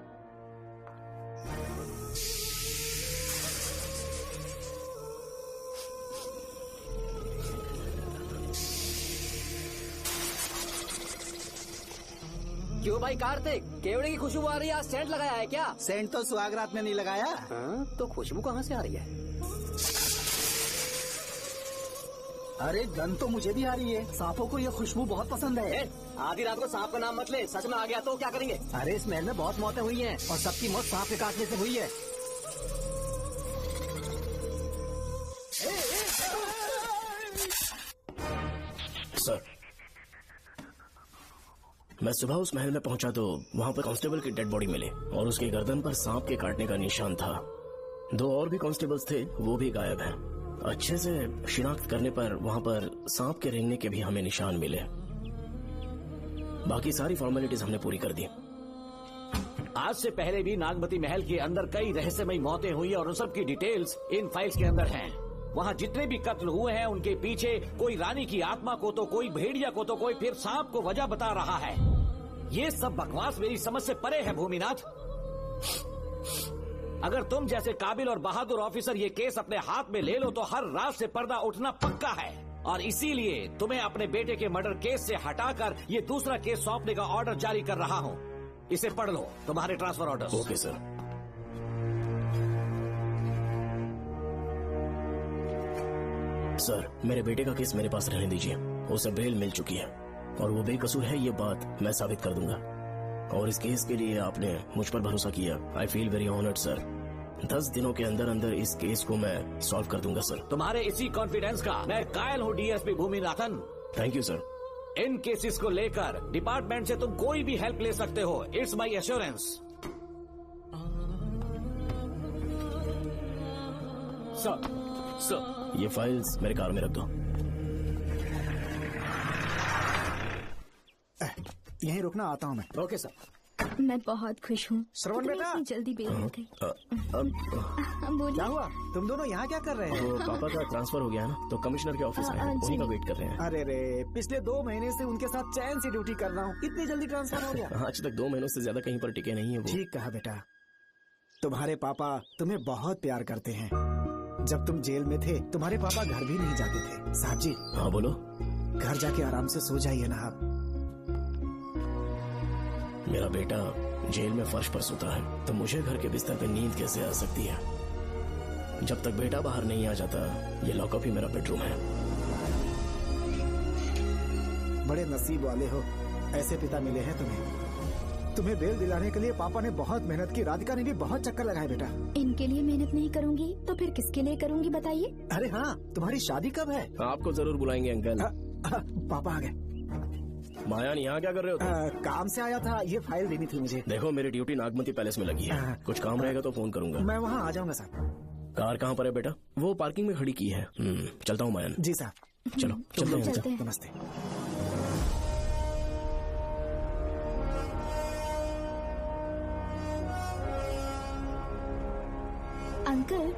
क्यों भाई कार्तिक, केवड़े की खुशबू आ रही है? सेंट लगाया है क्या? सेंट तो सुहागरात में नहीं लगाया। तो खुशबू कहाँ से आ रही है? अरे गन तो मुझे भी आ रही है। सांपों को ये खुशबू बहुत पसंद है। आधी रात को सांप का नाम मत ले, सच में आ गया तो क्या करेंगे? अरे इस महल में बहुत मौतें हुई हैं और सबकी मौत सांप के काटने से हुई है। सर, मैं सुबह उस महल में पहुंचा तो वहां पर कांस्टेबल की डेड बॉडी मिली और उसकी गर्दन पर सांप के काटने का निशान था। 2 और भी कांस्टेबल्स थे, वो भी गायब हैं। अच्छे से शिनाख्त करने पर वहां पर सांप के रेंगने के भी हमें निशान मिले। बाकी सारी फॉर्मेलिटीज हमने पूरी कर दी। आज से पहले भी नागमती महल के अंदर कई रहस्यमयी मौतें हुई और उन सब की डिटेल्स इन फाइल्स के अंदर हैं। वहाँ जितने भी कत्ल हुए हैं उनके पीछे कोई रानी की आत्मा को तो कोई भेड़िया को तो कोई फिर सांप को वजह बता रहा है। ये सब बकवास मेरी समझ से परे है भूमिनाथ। अगर तुम जैसे काबिल और बहादुर ऑफिसर ये केस अपने हाथ में ले लो तो हर रात से पर्दा उठना पक्का है, और इसीलिए तुम्हें अपने बेटे के मर्डर केस से हटाकर ये दूसरा केस सौंपने का ऑर्डर जारी कर रहा हूँ। इसे पढ़ लो, तुम्हारे transfer order. Okay sir. Sir, मेरे बेटे का केस मेरे पास रहने दीजिए। उसे बेल मिल चुकी है और वो बेकसूर है, ये बात मैं साबित कर दूंगा। और इस केस के लिए आपने मुझ पर भरोसा किया। I feel very honoured sir. 10 दिनों के अंदर अंदर इस केस को मैं सॉल्व कर दूंगा सर। तुम्हारे इसी कॉन्फिडेंस का मैं कायल हूँ DSP Bhuminathan. Thank you sir. In cases को लेकर डिपार्टमेंट से तुम कोई भी हेल्प ले सकते हो। It's my assurance. सर, ये फाइल्स मेरे कार में रख दो। यहीं रुकना, आता हूँ मैं। Okay sir. मैं बहुत खुश हूँ। श्रवण बेटा, इतनी जल्दी बेल मिल गई। बोलिए। क्या हुआ? तुम दोनों यहाँ क्या कर रहे हैं? वो पापा का ट्रांसफर हो गया है ना, तो कमिश्नर के ऑफिस में हैं, उन्हीं का वेट कर रहे हैं। अरे रे, पिछले 2 महीने से उनके साथ चैन से ड्यूटी कर रहा हूँ, इतनी जल्दी ट्रांसफर हो गया? आज तक 2 महीनों से ज्यादा कहीं पर टिके नहीं है वो। ठीक कहा बेटा, तुम्हारे पापा तुम्हें बहुत प्यार करते हैं। जब तुम जेल में थे तुम्हारे पापा घर भी नहीं जाते थे। साहब जी। हाँ बोलो। घर जाके आराम से सो जाइए ना आप। मेरा बेटा जेल में फर्श पर सोता है तो मुझे घर के बिस्तर पे नींद कैसे आ सकती है? जब तक बेटा बाहर नहीं आ जाता, ये लॉकअप ही मेरा बेडरूम है। बड़े नसीब वाले हो, ऐसे पिता मिले हैं तुम्हें। तुम्हें बेल दिलाने के लिए पापा ने बहुत मेहनत की, राधिका ने भी बहुत चक्कर लगाए बेटा। इनके लिए मेहनत नहीं करूँगी तो फिर किसके लिए करूँगी बताइए? अरे हाँ, तुम्हारी शादी कब है? आपको जरूर बुलाएंगे अंकल। पापा आ गए। मायान, यहाँ क्या कर रहे हो तुम? काम से आया था, ये फाइल देनी थी मुझे। देखो मेरी ड्यूटी नागमती पैलेस में लगी है, कुछ काम रहेगा तो फोन करूंगा। मैं वहाँ आ जाऊंगा साहब। कार कहाँ पर है बेटा? वो पार्किंग में खड़ी की है। चलता हूँ मायान। जी साहब। चलो चलते हैं। नमस्ते। अंकल,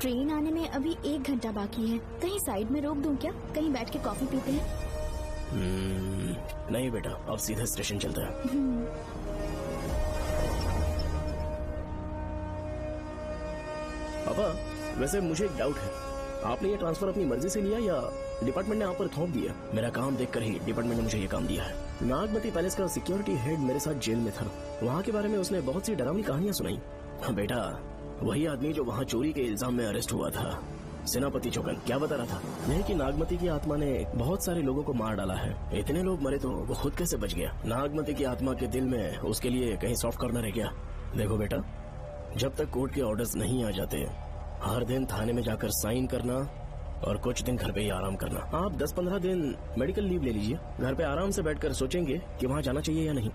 ट्रेन आने में अभी 1 घंटा बाकी है, कहीं साइड में रोक दूं क्या? कहीं बैठ के कॉफी पीते हैं? नहीं बेटा, अब सीधे स्टेशन चलता है। पापा, वैसे मुझे एक डाउट है, आपने ये ट्रांसफर अपनी मर्जी से लिया या डिपार्टमेंट ने आप पर थोप दिया? मेरा काम देखकर ही डिपार्टमेंट ने मुझे ये काम दिया है। नागमती पैलेस का सिक्योरिटी हेड मेरे साथ जेल में था, वहाँ के बारे में उसने बहुत सी डरावनी कहानियाँ सुनाई। बेटा, वही आदमी जो वहाँ चोरी के इल्जाम में अरेस्ट हुआ था, सेनापति चौकन, क्या बता रहा था? यह कि नागमती की आत्मा ने बहुत सारे लोगों को मार डाला है। इतने लोग मरे तो वो खुद कैसे बच गया? नागमती की आत्मा के दिल में उसके लिए कहीं सॉफ्ट कॉर्नर है क्या? देखो बेटा, जब तक कोर्ट के ऑर्डर्स नहीं आ जाते, हर दिन थाने में जाकर साइन करना और कुछ दिन घर पे ही आराम करना। आप 10-15 दिन मेडिकल लीव ले लीजिए, घर पे आराम से बैठकर सोचेंगे कि वहाँ जाना चाहिए या नहीं।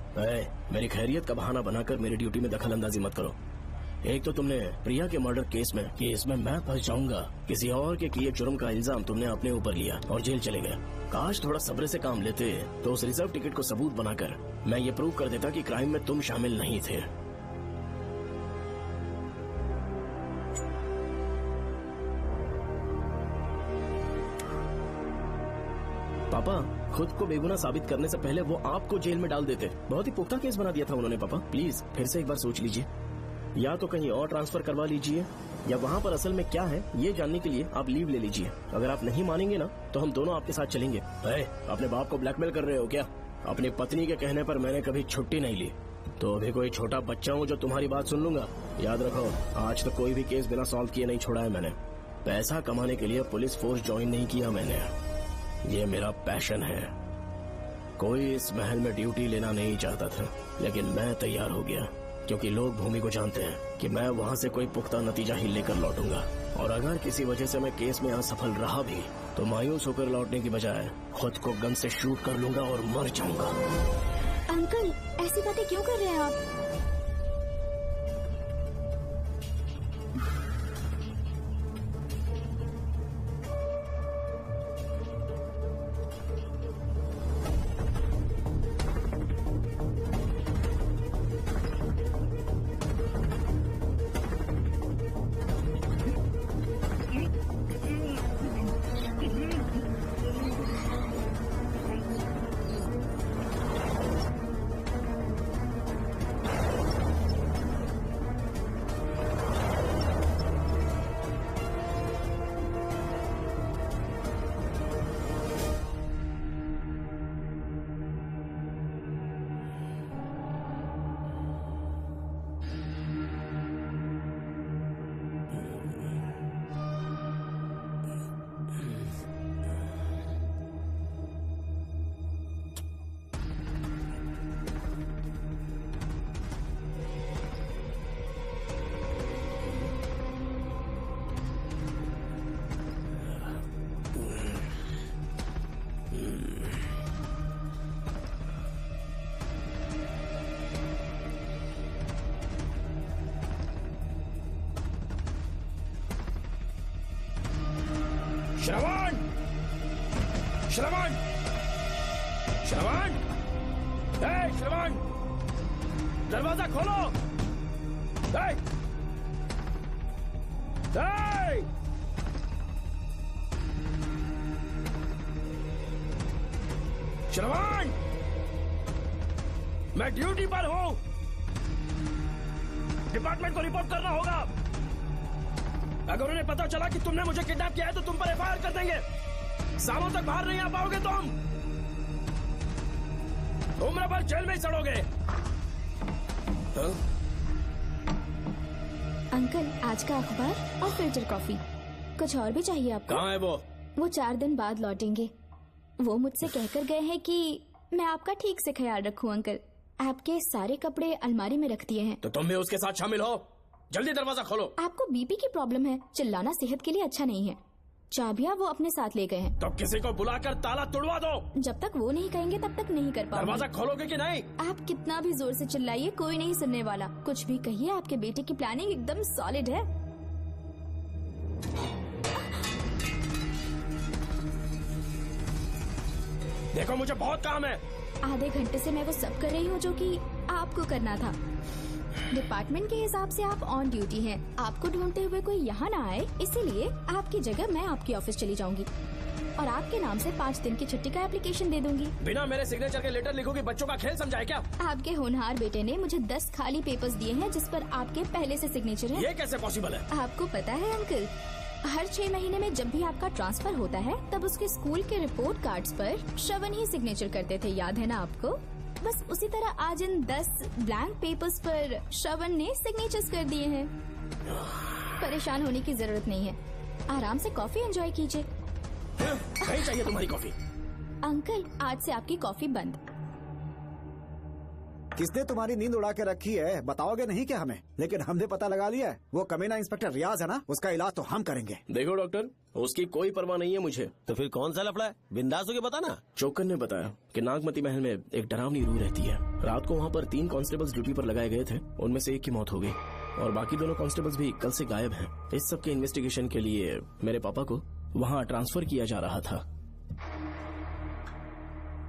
मेरी खैरियत का बहाना बनाकर मेरी ड्यूटी में दखल अंदाजी मत करो। एक तो तुमने प्रिया के मर्डर केस में कि इसमें मैं फंस जाऊंगा, किसी और के किए जुर्म का इल्जाम तुमने अपने ऊपर लिया और जेल चले गए। काश थोड़ा सब्र से काम लेते तो उस रिजर्व टिकट को सबूत बनाकर मैं ये प्रूव कर देता कि क्राइम में तुम शामिल नहीं थे। पापा, खुद को बेगुनाह साबित करने से पहले वो आपको जेल में डाल देते। बहुत ही पुख्ता केस बना दिया था उन्होंने। पापा प्लीज फिर से एक बार सोच लीजिए, या तो कहीं और ट्रांसफर करवा लीजिए या वहाँ पर असल में क्या है ये जानने के लिए आप लीव ले लीजिए। अगर आप नहीं मानेंगे ना तो हम दोनों आपके साथ चलेंगे। अपने बाप को ब्लैकमेल कर रहे हो क्या? अपनी पत्नी के कहने पर मैंने कभी छुट्टी नहीं ली, तो अभी कोई छोटा बच्चा हूँ जो तुम्हारी बात सुन लूंगा? याद रखो, आज तक कोई भी केस बिना सॉल्व किए नहीं छोड़ा है मैंने। पैसा कमाने के लिए पुलिस फोर्स ज्वाइन नहीं किया मैंने, ये मेरा पैशन है। कोई इस महल में ड्यूटी लेना नहीं चाहता था, लेकिन मैं तैयार हो गया क्योंकि लोग भूमि को जानते हैं कि मैं वहाँ से कोई पुख्ता नतीजा ही लेकर लौटूंगा। और अगर किसी वजह से मैं केस में असफल रहा भी तो मायूस होकर लौटने की बजाय खुद को गन से शूट कर लूंगा और मर जाऊंगा। अंकल, ऐसी बातें क्यों कर रहे हैं आप? श्रवण! श्रवण! श्रवण! श्रवण! दरवाजा खोलो। श्रवण, मैं ड्यूटी पर हूं। डिपार्टमेंट को रिपोर्ट करना होगा। अगर उन्हें पता चला कि तुमने मुझे किडनैप किया है तो तुम पर एफआईआर कर देंगे। सालों तक बाहर नहीं आ पाओगे तुम। उम्र भर जेल में ही सड़ोगे। अंकल, आज का अखबार और फिल्टर कॉफी। कुछ और भी चाहिए आपको? कहाँ है वो? वो 4 दिन बाद लौटेंगे। वो मुझसे कहकर गए हैं कि मैं आपका ठीक से ख्याल रखूं अंकल। आपके सारे कपड़े अलमारी में रख दिए हैं। तो तुम भी उसके साथ शामिल हो। जल्दी दरवाजा खोलो। आपको बीपी की प्रॉब्लम है, चिल्लाना सेहत के लिए अच्छा नहीं है। चाबियां वो अपने साथ ले गए हैं। तो किसी को बुलाकर ताला तोड़वा दो। जब तक वो नहीं कहेंगे तब तक नहीं कर पाऊंगी। दरवाजा खोलोगे कि नहीं? आप कितना भी जोर से चिल्लाइए, कोई नहीं सुनने वाला। कुछ भी कहिए, आपके बेटे की प्लानिंग एकदम सॉलिड है। देखो, मुझे बहुत काम है। आधे घंटे से मैं वो सब कर रही हूँ जो कि आपको करना था। डिपार्टमेंट के हिसाब से आप ऑन ड्यूटी हैं। आपको ढूंढते हुए कोई यहाँ ना आए, इसीलिए आपकी जगह मैं आपकी ऑफिस चली जाऊंगी और आपके नाम से 5 दिन की छुट्टी का एप्लीकेशन दे दूंगी। बिना मेरे सिग्नेचर के लेटर लिखोगी? बच्चों का खेल समझाए क्या? आपके होनहार बेटे ने मुझे 10 खाली पेपर्स दिए हैं जिस पर आपके पहले से सिग्नेचर है। ये कैसे पॉसिबल है? आपको पता है अंकल, हर 6 महीने में जब भी आपका ट्रांसफर होता है तब उसके स्कूल के रिपोर्ट कार्ड्स पर श्रवण ही सिग्नेचर करते थे, याद है ना आपको? बस उसी तरह आज इन 10 ब्लैंक पेपर्स पर श्रवण ने सिग्नेचर्स कर दिए हैं। परेशान होने की जरूरत नहीं है, आराम से कॉफी एंजॉय कीजिए। नहीं चाहिए तुम्हारी कॉफी। अंकल, आज से आपकी कॉफी बंद। किसने तुम्हारी नींद उड़ा के रखी है बताओगे नहीं क्या हमें? लेकिन हमने पता लगा लिया है, वो कमीना इंस्पेक्टर रियाज है ना, उसका इलाज तो हम करेंगे। देखो डॉक्टर, उसकी कोई परवाह नहीं है मुझे। तो फिर कौन सा लफड़ा है? बिंदास होके बताना। चौकन ने बताया कि नागमती महल में एक डरावनी रूह रहती है। रात को वहाँ पर 3 कांस्टेबल्स ड्यूटी पर लगाए गए थे, उनमें से एक की मौत हो गई और बाकी दोनों कांस्टेबल्स भी कल से गायब हैं। इस सब के इन्वेस्टिगेशन के लिए मेरे पापा को वहाँ ट्रांसफर किया जा रहा था।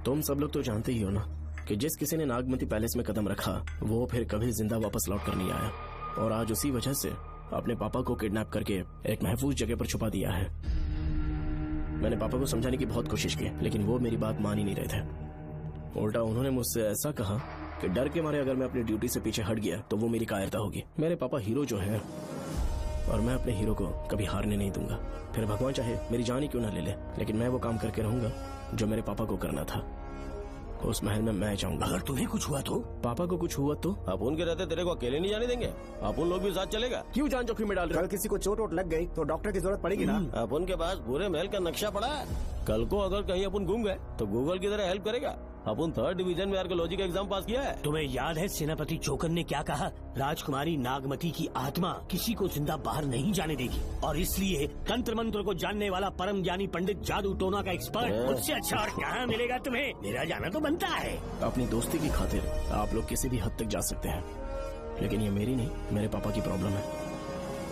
तुम सब लोग तो जानते ही हो ना कि जिस किसी ने नागमती पैलेस में कदम रखा वो फिर कभी जिंदा वापस लौट कर नहीं आया, और आज उसी वजह से अपने पापा को किडनैप करके एक महफूज जगह पर छुपा दिया है। मैंने पापा को समझाने की बहुत कोशिश की, लेकिन वो मेरी बात मान ही नहीं रहे थे। उल्टा उन्होंने मुझसे ऐसा कहा कि डर के मारे अगर मैं अपनी ड्यूटी से पीछे हट गया तो वो मेरी कायरता होगी। मेरे पापा हीरो जो है और मैं अपने हीरो को कभी हारने नहीं दूंगा। फिर भगवान चाहे मेरी जान ही क्यों ना ले ले, लेकिन मैं वो काम करके रहूंगा जो मेरे पापा को करना था। उस महल में मैं जाऊंगा। अगर तुम्हें कुछ हुआ तो? पापा को कुछ हुआ तो? अब उनके रहते तेरे को अकेले नहीं जाने देंगे। अपन लोग भी साथ चलेगा। क्यों जान जोखिम में डाल रहे? कल किसी को चोट वोट लग गई तो डॉक्टर की जरूरत पड़ेगी ना। अपन के पास पूरे महल का नक्शा पड़ा है। कल को अगर कहीं अपन घूम गए तो गूगल की तरह हेल्प करेगा। अपन 3rd डिवीजन में आर्कियोलॉजी का एग्जाम पास किया है। तुम्हें याद है सेनापति चौकन ने क्या कहा? राजकुमारी नागमती की आत्मा किसी को जिंदा बाहर नहीं जाने देगी, और इसलिए तंत्र मंत्र को जानने वाला परम ज्ञानी पंडित जादू टोना का एक्सपर्ट मुझसे अच्छा और कहाँ मिलेगा तुम्हें? मेरा जाना तो बनता है। अपनी दोस्ती की खातिर आप लोग किसी भी हद तक जा सकते हैं, लेकिन ये मेरी नहीं, मेरे पापा की प्रॉब्लम है।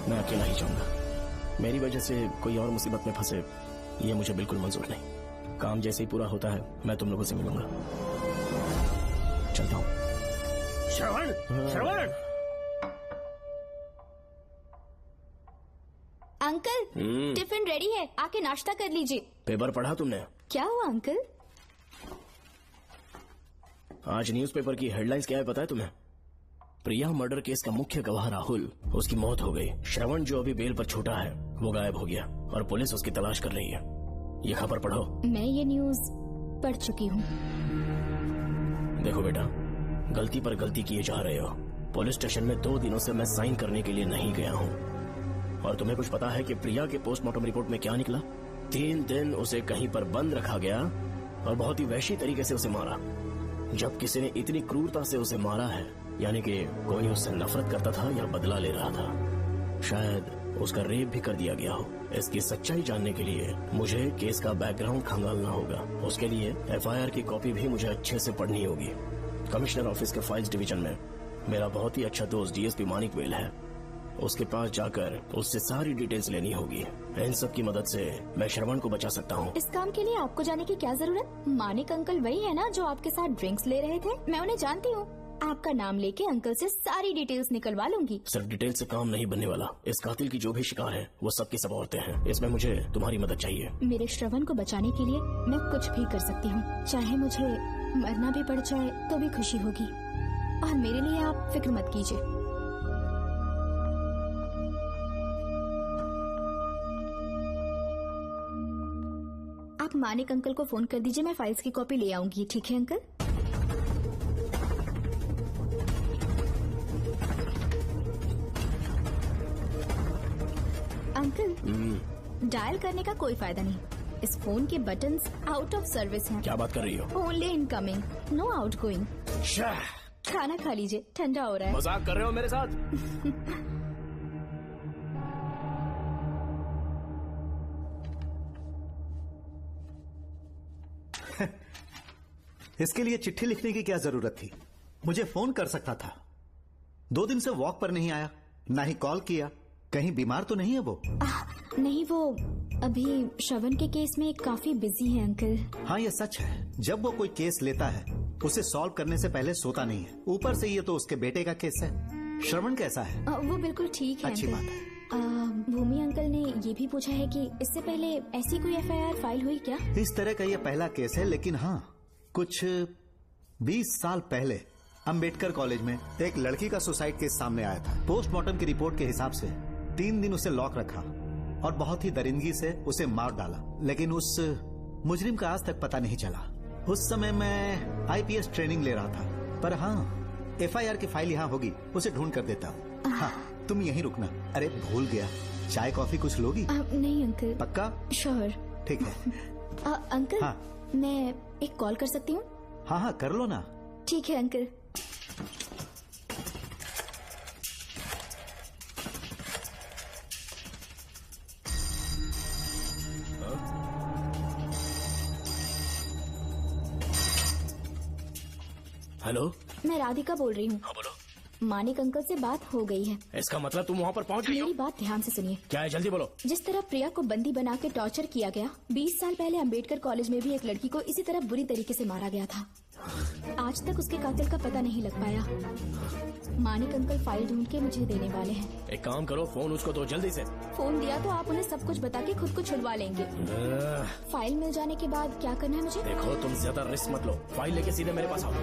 मैं अकेला ही जाऊंगा। मेरी वजह से कोई और मुसीबत में फंसे ये मुझे बिल्कुल मंजूर नहीं। काम जैसे ही पूरा होता है मैं तुम लोगों से मिलूंगा। चलता हूँ। श्रवण, श्रवण। अंकल, टिफिन रेडी है, आके नाश्ता कर लीजिए। पेपर पढ़ा तुमने? क्या हुआ अंकल? आज न्यूज़पेपर की हेडलाइंस क्या है पता है तुम्हें? प्रिया मर्डर केस का मुख्य गवाह राहुल, उसकी मौत हो गई। श्रवण जो अभी बेल पर छूटा है वो गायब हो गया और पुलिस उसकी तलाश कर रही है। ये खबर पढ़ो। मैं ये न्यूज पढ़ चुकी हूँ। देखो बेटा, गलती पर गलती किए जा रहे हो। पुलिस स्टेशन में 2 दिनों से मैं साइन करने के लिए नहीं गया हूँ, और तुम्हें कुछ पता है कि प्रिया के पोस्टमार्टम रिपोर्ट में क्या निकला? 3 दिन उसे कहीं पर बंद रखा गया और बहुत ही वहशी तरीके से उसे मारा। जब किसी ने इतनी क्रूरता से उसे मारा है, यानी कि कोई उससे नफरत करता था या बदला ले रहा था। शायद उसका रेप भी कर दिया गया हो। इसकी सच्चाई जानने के लिए मुझे केस का बैकग्राउंड खंगालना होगा। उसके लिए एफआईआर की कॉपी भी मुझे अच्छे से पढ़नी होगी। कमिश्नर ऑफिस के फाइल्स डिवीजन में मेरा बहुत ही अच्छा दोस्त डीएसपी मानिक वेल है, उसके पास जाकर उससे सारी डिटेल्स लेनी होगी। इन सब की मदद से मैं श्रवण को बचा सकता हूँ। इस काम के लिए आपको जाने की क्या जरूरत? मानिक अंकल वही है ना जो आपके साथ ड्रिंक्स ले रहे थे? मैं उन्हें जानती हूँ। आपका नाम लेके अंकल से सारी डिटेल्स निकलवा लूंगी। सिर्फ डिटेल से काम नहीं बनने वाला। इस कातिल की जो भी शिकार है वो सबकी सब औरतें हैं। इसमें मुझे तुम्हारी मदद चाहिए। मेरे श्रवण को बचाने के लिए मैं कुछ भी कर सकती हूँ, चाहे मुझे मरना भी पड़ जाए तो भी खुशी होगी। और मेरे लिए आप फिक्र मत कीजिए। आप मानिक अंकल को फोन कर दीजिए, मैं फाइल्स की कॉपी ले आऊंगी। ठीक है अंकल? अंकल, डायल करने का कोई फायदा नहीं। इस फोन के बटन्स आउट ऑफ सर्विस हैं। क्या बात कर रही हो? Only incoming, no outgoing. खाना खा लीजिए, ठंडा हो रहा है। मजाक कर रहे हो मेरे साथ? इसके लिए चिट्ठी लिखने की क्या जरूरत थी? मुझे फोन कर सकता था। 2 दिन से वॉक पर नहीं आया, ना ही कॉल किया। कहीं बीमार तो नहीं है वो? नहीं, वो अभी श्रवण के केस में काफी बिजी है अंकल। हाँ, ये सच है। जब वो कोई केस लेता है उसे सॉल्व करने से पहले सोता नहीं है। ऊपर से ये तो उसके बेटे का केस है। श्रवण कैसा है? वो बिल्कुल ठीक है। अच्छी बात है। भूमि अंकल ने ये भी पूछा है कि इससे पहले ऐसी कोई FIR फाइल हुई क्या? इस तरह का ये पहला केस है, लेकिन हाँ, कुछ 20 साल पहले अंबेडकर कॉलेज में एक लड़की का सुसाइड केस सामने आया था। पोस्टमार्टम की रिपोर्ट के हिसाब से 3 दिन उसे लॉक रखा और बहुत ही दरिंदगी से उसे मार डाला, लेकिन उस मुजरिम का आज तक पता नहीं चला। उस समय मैं IPS ट्रेनिंग ले रहा था, पर हाँ, FIR की फाइल यहाँ होगी, उसे ढूंढ कर देता हूँ। हाँ, तुम यहीं रुकना। अरे भूल गया, चाय कॉफी कुछ लोगी? नहीं अंकल। पक्का? श्योर। ठीक है। अंकल, हाँ, मैं एक कॉल कर सकती हूँ? हाँ हाँ, कर लो ना। ठीक है अंकल। हेलो, मैं राधिका बोल रही हूँ। हाँ बोलो। मानिक अंकल से बात हो गई है। इसका मतलब तुम वहाँ पर पहुँच गई हो? मेरी बात ध्यान से सुनिए। क्या है, जल्दी बोलो। जिस तरह प्रिया को बंदी बना के टॉर्चर किया गया, 20 साल पहले अंबेडकर कॉलेज में भी एक लड़की को इसी तरह बुरी तरीके से मारा गया था। आज तक उसके कातिल का पता नहीं लग पाया। मानिक अंकल फाइल ढूंढ के मुझे देने वाले हैं। एक काम करो, फोन उसको दो जल्दी से। फोन दिया तो आप उन्हें सब कुछ बता के खुद को छुड़वा लेंगे। फाइल मिल जाने के बाद क्या करना है मुझे? देखो, तुम ज्यादा रिस्क मत लो। फाइल लेके सीधे मेरे पास आओ।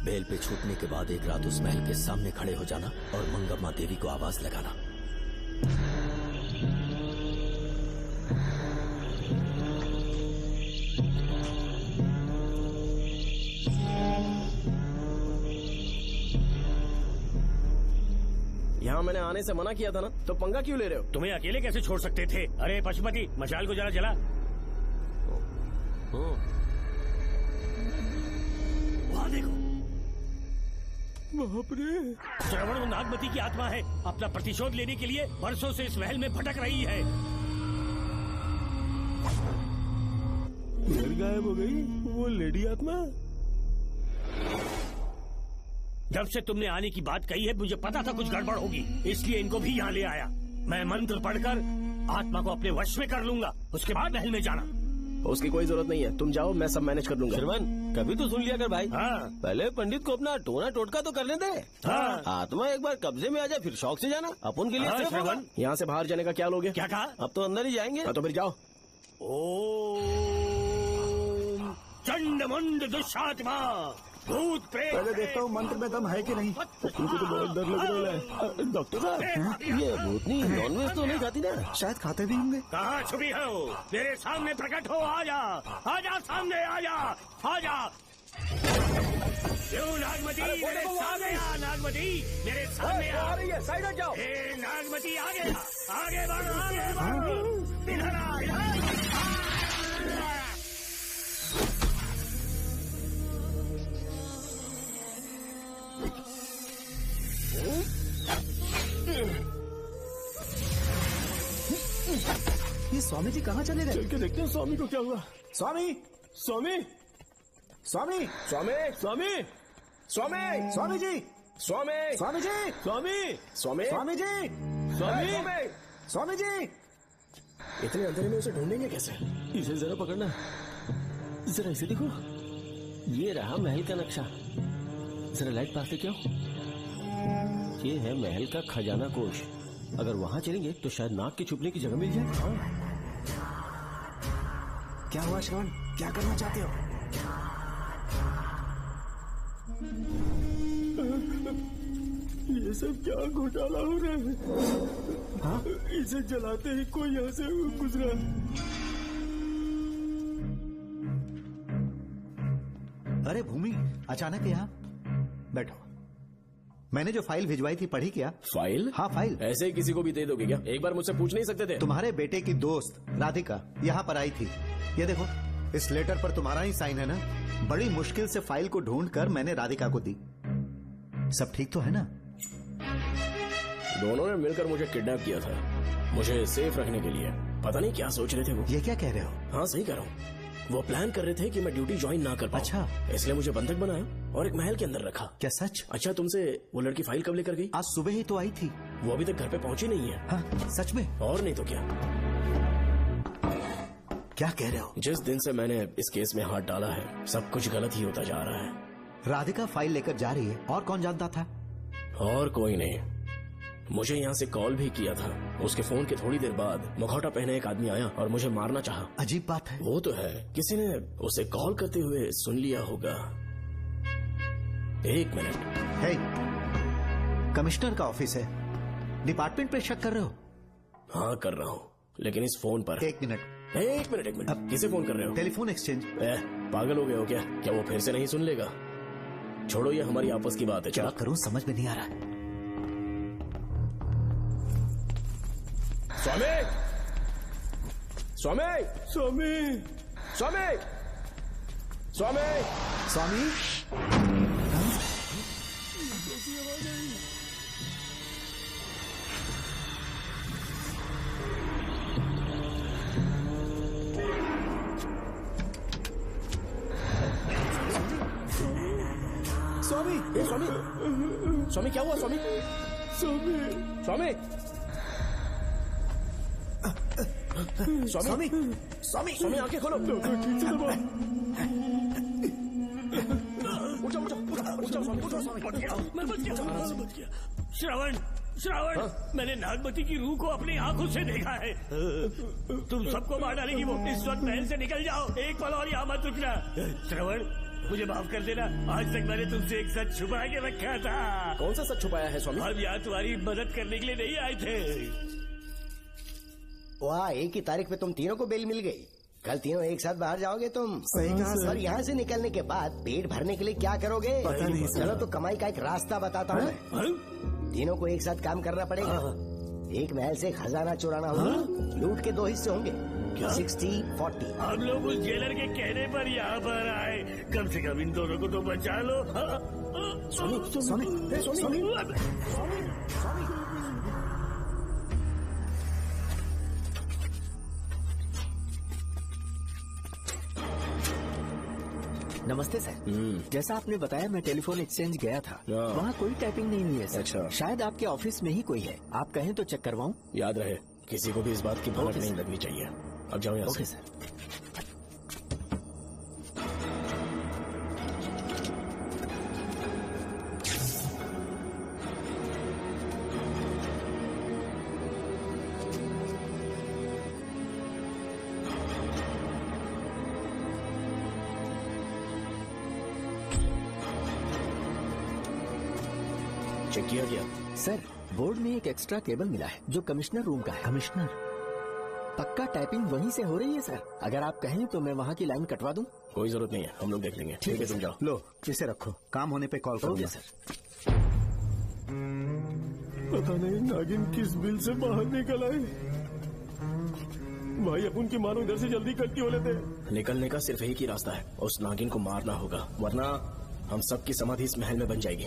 बेल पे छूटने के बाद एक रात उस महल के सामने खड़े हो जाना और मंगम्मा देवी को आवाज लगाना। यहाँ मैंने आने से मना किया था ना, तो पंगा क्यों ले रहे हो? तुम्हें अकेले कैसे छोड़ सकते थे? अरे पशुपति, मशाल को जरा जला। वहाँ देखो, बाप रे। श्रवण नागमती की आत्मा है, अपना प्रतिशोध लेने के लिए वर्षों से इस महल में भटक रही है। गायब हो गई वो लेडी आत्मा। जब से तुमने आने की बात कही है मुझे पता था कुछ गड़बड़ होगी, इसलिए इनको भी यहाँ ले आया। मैं मंत्र पढ़कर आत्मा को अपने वश में कर लूंगा, उसके बाद महल में जाना। उसकी कोई जरूरत नहीं है, तुम जाओ, मैं सब मैनेज कर लूंगा। श्रवण, कभी तो सुन लिया कर भाई। हाँ। पहले पंडित को अपना टोना टोटका तो करने दे। हाँ। आत्मा एक बार कब्जे में आ जाए फिर शौक से जाना, अपन के लिए हाँ, सिर्फ होगा। श्रवण, यहाँ से बाहर जाने का क्या लोगे? क्या कहा? अब तो अंदर ही जाएंगे। तो फिर जाओ। ओम चंडमुंड दुष्टात्मा भूत प्रेत। पहले देखता हूँ मंत्र में दम है कि नहीं। मुझे तो बहुत डर लग रहा है। डॉक्टर साहब, ये भूतनी नॉनवेज तो नहीं खाती ना? शायद खाते भी होंगे। कहाँ छुपी हो? मेरे सामने प्रकट हो, आजा, आजा सामने, आजा, आजा। क्यों नागमती मेरे सामने आ, नागमती मेरे सामने आ रही है, साइड हट जाओ। नागमती आगे आगे बढ़, आगे बढ़, इधर आ, इधर। ये स्वामी जी कहाँ चले गए? चल के देखते हैं स्वामी को क्या हुआ। स्वामी, स्वामी, स्वामी, स्वामी, स्वामी, स्वामी, स्वामी जी, स्वामी, स्वामी जी, स्वामी, स्वामी, स्वामी जी, स्वामी, स्वामी जी। इतने अंधेरे में उसे ढूंढेंगे कैसे? इसे जरा पकड़ना, जरा इसे देखो, ये रहा महल का नक्शा। जरा लाइट पास ले, क्यों? ये है महल का खजाना कोष। अगर वहाँ चलेंगे तो शायद नाग के छुपने की जगह मिल जाए। क्या हुआ श्रवण, क्या करना चाहते हो? ये सब क्या घोटाला हो रहा है? हाँ? इसे जलाते ही कोई यहाँ से गुजरा। अरे भूमि, अचानक यहाँ बैठो। मैंने जो फाइल भिजवाई थी पढ़ी क्या? फाइल? हाँ फाइल। ऐसे ही किसी को भी दे दोगे क्या? एक बार मुझसे पूछ नहीं सकते थे? तुम्हारे बेटे की दोस्त राधिका यहाँ पर आई थी। ये देखो, इस लेटर पर तुम्हारा ही साइन है ना? बड़ी मुश्किल से फाइल को ढूंढकर मैंने राधिका को दी। सब ठीक तो है ना? दोनों ने मिलकर मुझे किडनैप किया था, मुझे सेफ रखने के लिए। पता नहीं क्या सोच रहे थे वो। ये क्या कह रहे हो? हाँ सही कह रहा हूँ। वो प्लान कर रहे थे कि मैं ड्यूटी ज्वाइन ना कर पाऊं। अच्छा, इसलिए मुझे बंधक बनाया और एक महल के अंदर रखा। क्या सच? अच्छा, तुमसे वो लड़की फाइल कब लेकर गई? आज सुबह ही तो आई थी। वो अभी तक घर पे पहुंची नहीं है। हाँ, सच में? और नहीं तो क्या। क्या कह रहे हो? जिस दिन से मैंने इस केस में हाथ डाला है सब कुछ गलत ही होता जा रहा है। राधिका फाइल लेकर जा रही है, और कौन जानता था? और कोई नहीं। मुझे यहाँ से कॉल भी किया था। उसके फोन के थोड़ी देर बाद मुखौटा पहने एक आदमी आया और मुझे मारना चाहा। अजीब बात है। वो तो है, किसी ने उसे कॉल करते हुए सुन लिया होगा। एक मिनट। हे, कमिश्नर का ऑफिस है, डिपार्टमेंट पे शक कर रहे हो? हाँ कर रहा हूँ, लेकिन इस फोन पर। एक मिनट, एक मिनट। किसे फोन कर रहे हो? Telephone exchange. पागल हो गए हो क्या? क्या वो फिर से नहीं सुन लेगा? छोड़ो, ये हमारी आपस की बात है। क्या करूं समझ में नहीं आ रहा। स्वामी, स्वामी, स्वामी, स्वामी, स्वामी, स्वामी। स्वामी, स्वामी, स्वामी क्या हुआ? स्वामी, स्वामी, स्वामी, स्वामी, स्वामी, स्वामी आंखें खोलो। उठो, उठो, उठो, स्वामी, उठो, स्वामी। मैं बच गया। श्रवण, श्रावण, मैंने नागमती की रूह को अपनी आंखों से देखा है। तुम सबको मार डालेगी वो। इस वक्त महल से निकल जाओ, एक पल और यहाँ मत रुकना। श्रवण, मुझे माफ कर देना, आज तक मैंने तुमसे एक सच छुपा के रखा था। कौन सा सच छुपाया है स्वामी? हम यहाँ तुम्हारी मदद करने के लिए नहीं आए थे। वाह, एक ही तारीख पे तुम तीनों को बेल मिल गई। कल तीनों एक साथ बाहर जाओगे तुम। सही कहा सर। और यहाँ से निकलने के बाद पेट भरने के लिए क्या करोगे? पता नहीं सर। चलो तो कमाई का एक रास्ता बताता हूँ मैं। तीनों को एक साथ काम करना पड़ेगा। एक महल से खजाना चुराना होगा। लूट के 2 हिस्से होंगे, 60-40। हम लोग उस जेलर के कहने पर यहाँ पर आए, कम से कम इन दोनों को तो बचा लो। नमस्ते सर। जैसा आपने बताया, मैं टेलीफोन एक्सचेंज गया था, वहाँ कोई टाइपिंग नहीं हुई है सर। अच्छा। शायद आपके ऑफिस में ही कोई है, आप कहें तो चेक करवाऊं? याद रहे, किसी को भी इस बात की भनक नहीं लगनी चाहिए। अब जाओ यहाँ से। Okay sir. चेक किया गया सर। बोर्ड में एक एक्स्ट्रा केबल मिला है जो कमिश्नर रूम का है। कमिश्नर? पक्का टाइपिंग वहीं से हो रही है सर। अगर आप कहें तो मैं वहाँ की लाइन कटवा दूं? कोई जरूरत नहीं है, हम लोग देख लेंगे। ठीक है, तुम जाओ। लो इसे रखो, काम होने पे कॉल करूंगा। सर। पता नहीं नागिन किस बिल से बाहर निकल आए। भाई अपन की मानो इधर से जल्दी इकट्ठी हो लेते। निकलने का सिर्फ एक ही रास्ता है, उस नागिन को मारना होगा, वरना हम सबकी समाधि इस महल में बन जाएगी।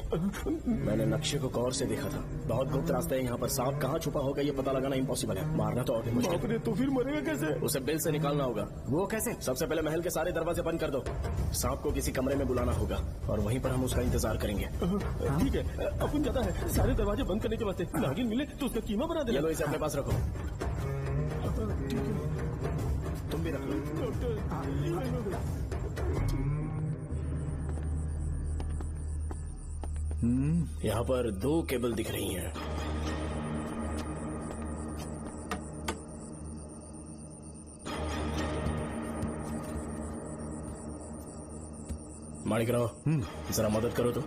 मैंने नक्शे को गौर से देखा था, बहुत गुप्त रास्ता है यहाँ पर। सांप कहाँ छुपा होगा ये पता लगाना इम्पॉसिबल है, मारना तो और भी मुश्किल है। तो फिर मरेगा कैसे? उसे बिल से निकालना होगा। वो कैसे? सबसे पहले महल के सारे दरवाजे बंद कर दो। सांप को किसी कमरे में बुलाना होगा और वहीं पर हम उसका इंतजार करेंगे। ठीक है, अपन जाता है। सारे दरवाजे बंद करने के वास्ते नागिन मिले तो उसका कीमा बना दे। ये लो, इसे अपने पास रखो। तुम भी रख लो। यहाँ पर 2 केबल दिख रही हैं। माणिकराव, जरा मदद करो तो।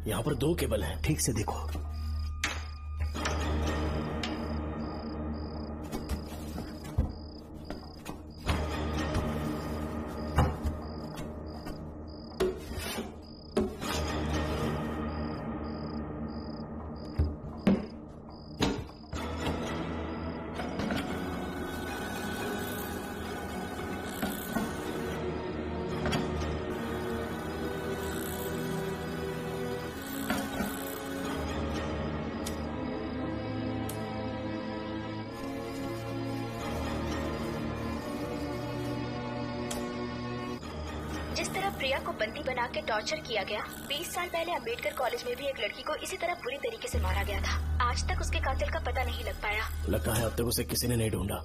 यहाँ पर 2 केबल हैं। ठीक से देखो। जिस तरह प्रिया को बंदी बना के टॉर्चर किया गया, 20 साल पहले अम्बेडकर कॉलेज में भी एक लड़की को इसी तरह बुरी तरीके से मारा गया था। आज तक उसके कातिल का पता नहीं लग पाया। लगता है अब तक उसे किसी ने नहीं ढूंढा।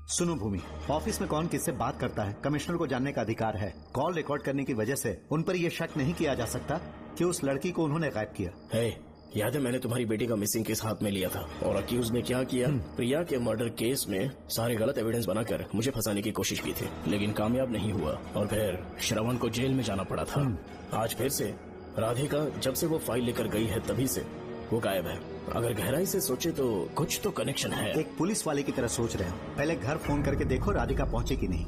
सुनो भूमि, ऑफिस में कौन किससे बात करता है कमिश्नर को जानने का अधिकार है। कॉल रिकॉर्ड करने की वजह से उन पर यह शक नहीं किया जा सकता कि उस लड़की को उन्होंने गायब किया है। याद है मैंने तुम्हारी बेटी का मिसिंग केस हाथ में लिया था और अक्यूज ने क्या किया, प्रिया के मर्डर केस में सारे गलत एविडेंस बनाकर मुझे फंसाने की कोशिश की थी, लेकिन कामयाब नहीं हुआ और फिर श्रवण को जेल में जाना पड़ा था। आज फिर से राधिका जब से वो फाइल लेकर गई है तभी से वो गायब है। अगर गहराई से सोचे तो कुछ तो कनेक्शन है। एक पुलिस वाले की तरह सोच रहे हो। पहले घर फोन करके देखो राधिका पहुंचे कि नहीं।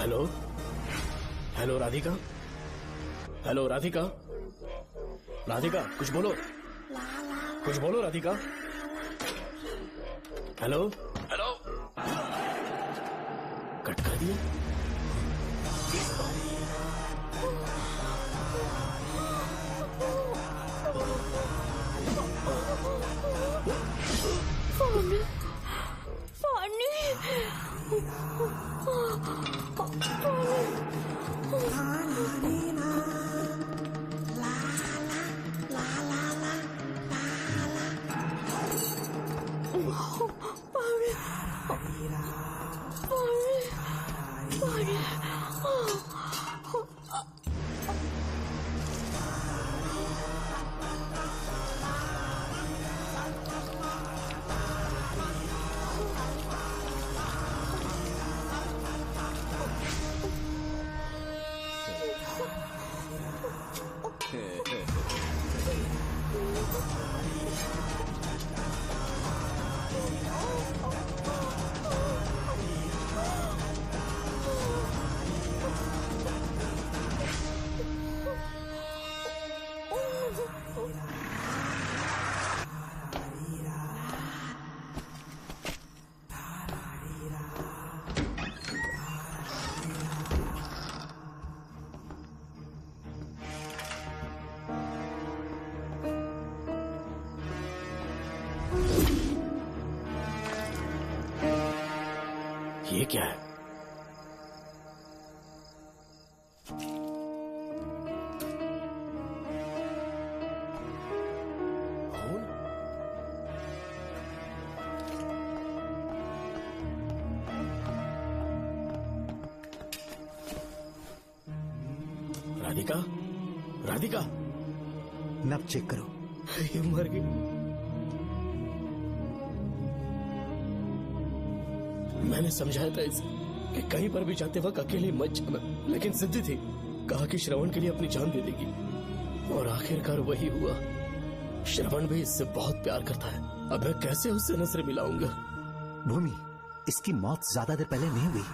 Hello hello Radhika, hello Radhika, Radhika कुछ बोलो, कुछ बोलो राधिका। हेलो हेलो, कट कर दिया। क्या है? राधिका, राधिका, नब चेक करो। ये मर गई। मैंने समझाया था इसे कि कहीं पर भी जाते वक्त अकेले मत जाना, लेकिन जिद्दी थी। कहा कि श्रवण के लिए अपनी जान दे देगी, और आखिरकार वही हुआ। श्रवण भी इससे बहुत प्यार करता है। अब मैं कैसे उससे नजर मिलाऊंगा? भूमि, इसकी मौत ज्यादा देर पहले नहीं हुई।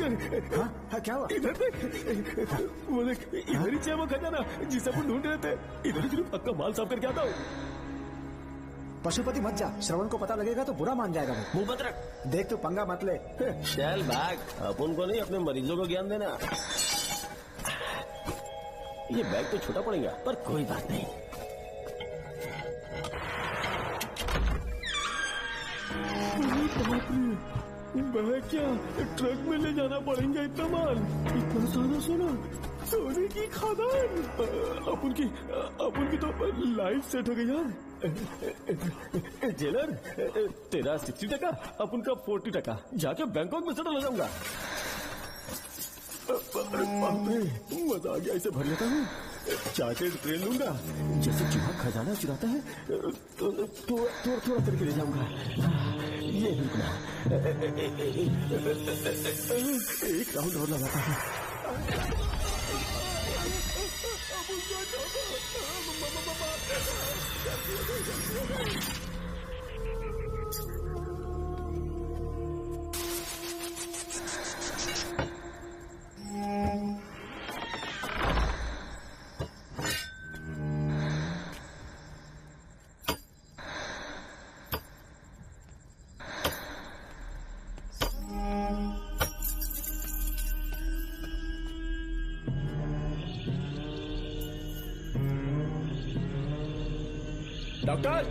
हाँ, क्या हुआ? इधर देख, वो देख, इधर ही वो खजाना जिसे अपन ढूंढ रहे थे। इधर ही पक्का माल साफ करके आता हूँ। पशुपति मत जा, श्रवण को पता लगेगा तो बुरा मान जाएगा। मुंह मत रख। देख तू पंगा मत ले। चल भाग, अपन को नहीं अपने मरीजों को ज्ञान देना। ये बैग तो छोटा पड़ेगा, पर कोई बात नहीं। बैग क्या ट्रक में ले जाना पड़ेगा इतना माल? इतना सारा सोना, सोने की खदान। अपन की तो लाइफ सेट हो गई यार। जेलर, तेरा 60%, अपन का 40%। जाके बैंकॉक में सेटल हो जाऊंगा। मजा आ गया, इसे भर लेता हूँ। चार्टेड ट्रेन लूंगा, जैसे चूहा खजाना चुराता है थोड़ा करके ले जाऊंगा। ये रुकना, एक राउंड और लगाता है। Doctor,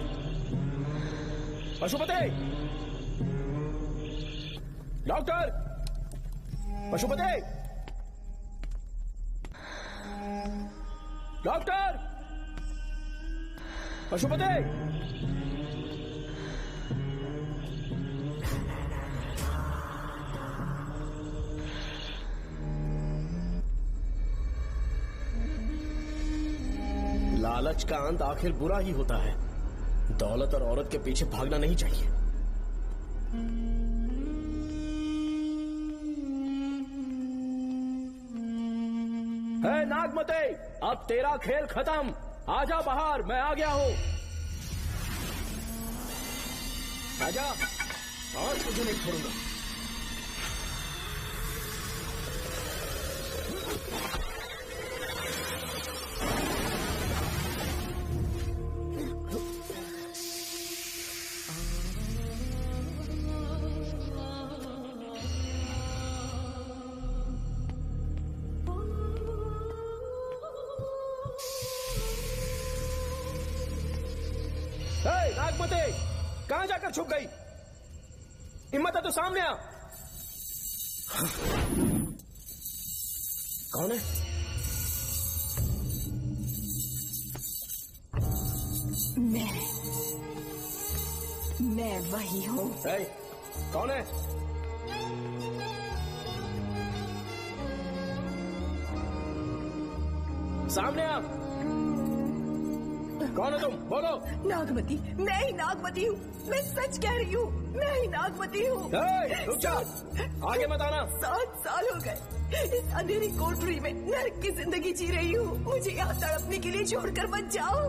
Pashupati, doctor, Pashupati, doctor, Pashupati. लालच का अंत आखिर बुरा ही होता है। दौलत और औरत के पीछे भागना नहीं चाहिए। है नागमते, अब तेरा खेल खत्म। आजा बाहर, मैं आ गया हूँ। आजा, आज तुझे नहीं छोड़ूंगा। नागमते, कहां जाकर छुप गई? हिम्मत है तो सामने आ। कौन है? मैं वही हूँ। कौन है? सामने आ। कौन है तुम? बोलो। नागमती, मैं ही नागमती हूँ। मैं सच कह रही हूँ, मैं ही नागमती हूँ। रुक जा, आगे मत आना। 7 साल हो गए इस अंधेरी कोठरी में नर्क की जिंदगी जी रही हूँ। मुझे यहाँ तड़पने के लिए छोड़कर मत जाओ।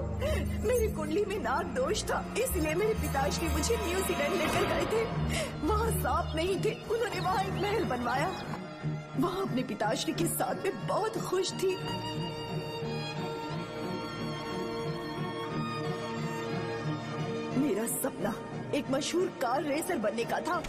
मेरी कुंडली में नाग दोष था, इसलिए मेरे पिताश्री मुझे न्यूजीलैंड लेकर गए थे। वहाँ सांप नहीं थे, उन्होंने वहाँ एक महल बनवाया। वहाँ अपने पिताश्री के साथ में बहुत खुश थी। मेरा सपना एक मशहूर कार रेसर बनने का था।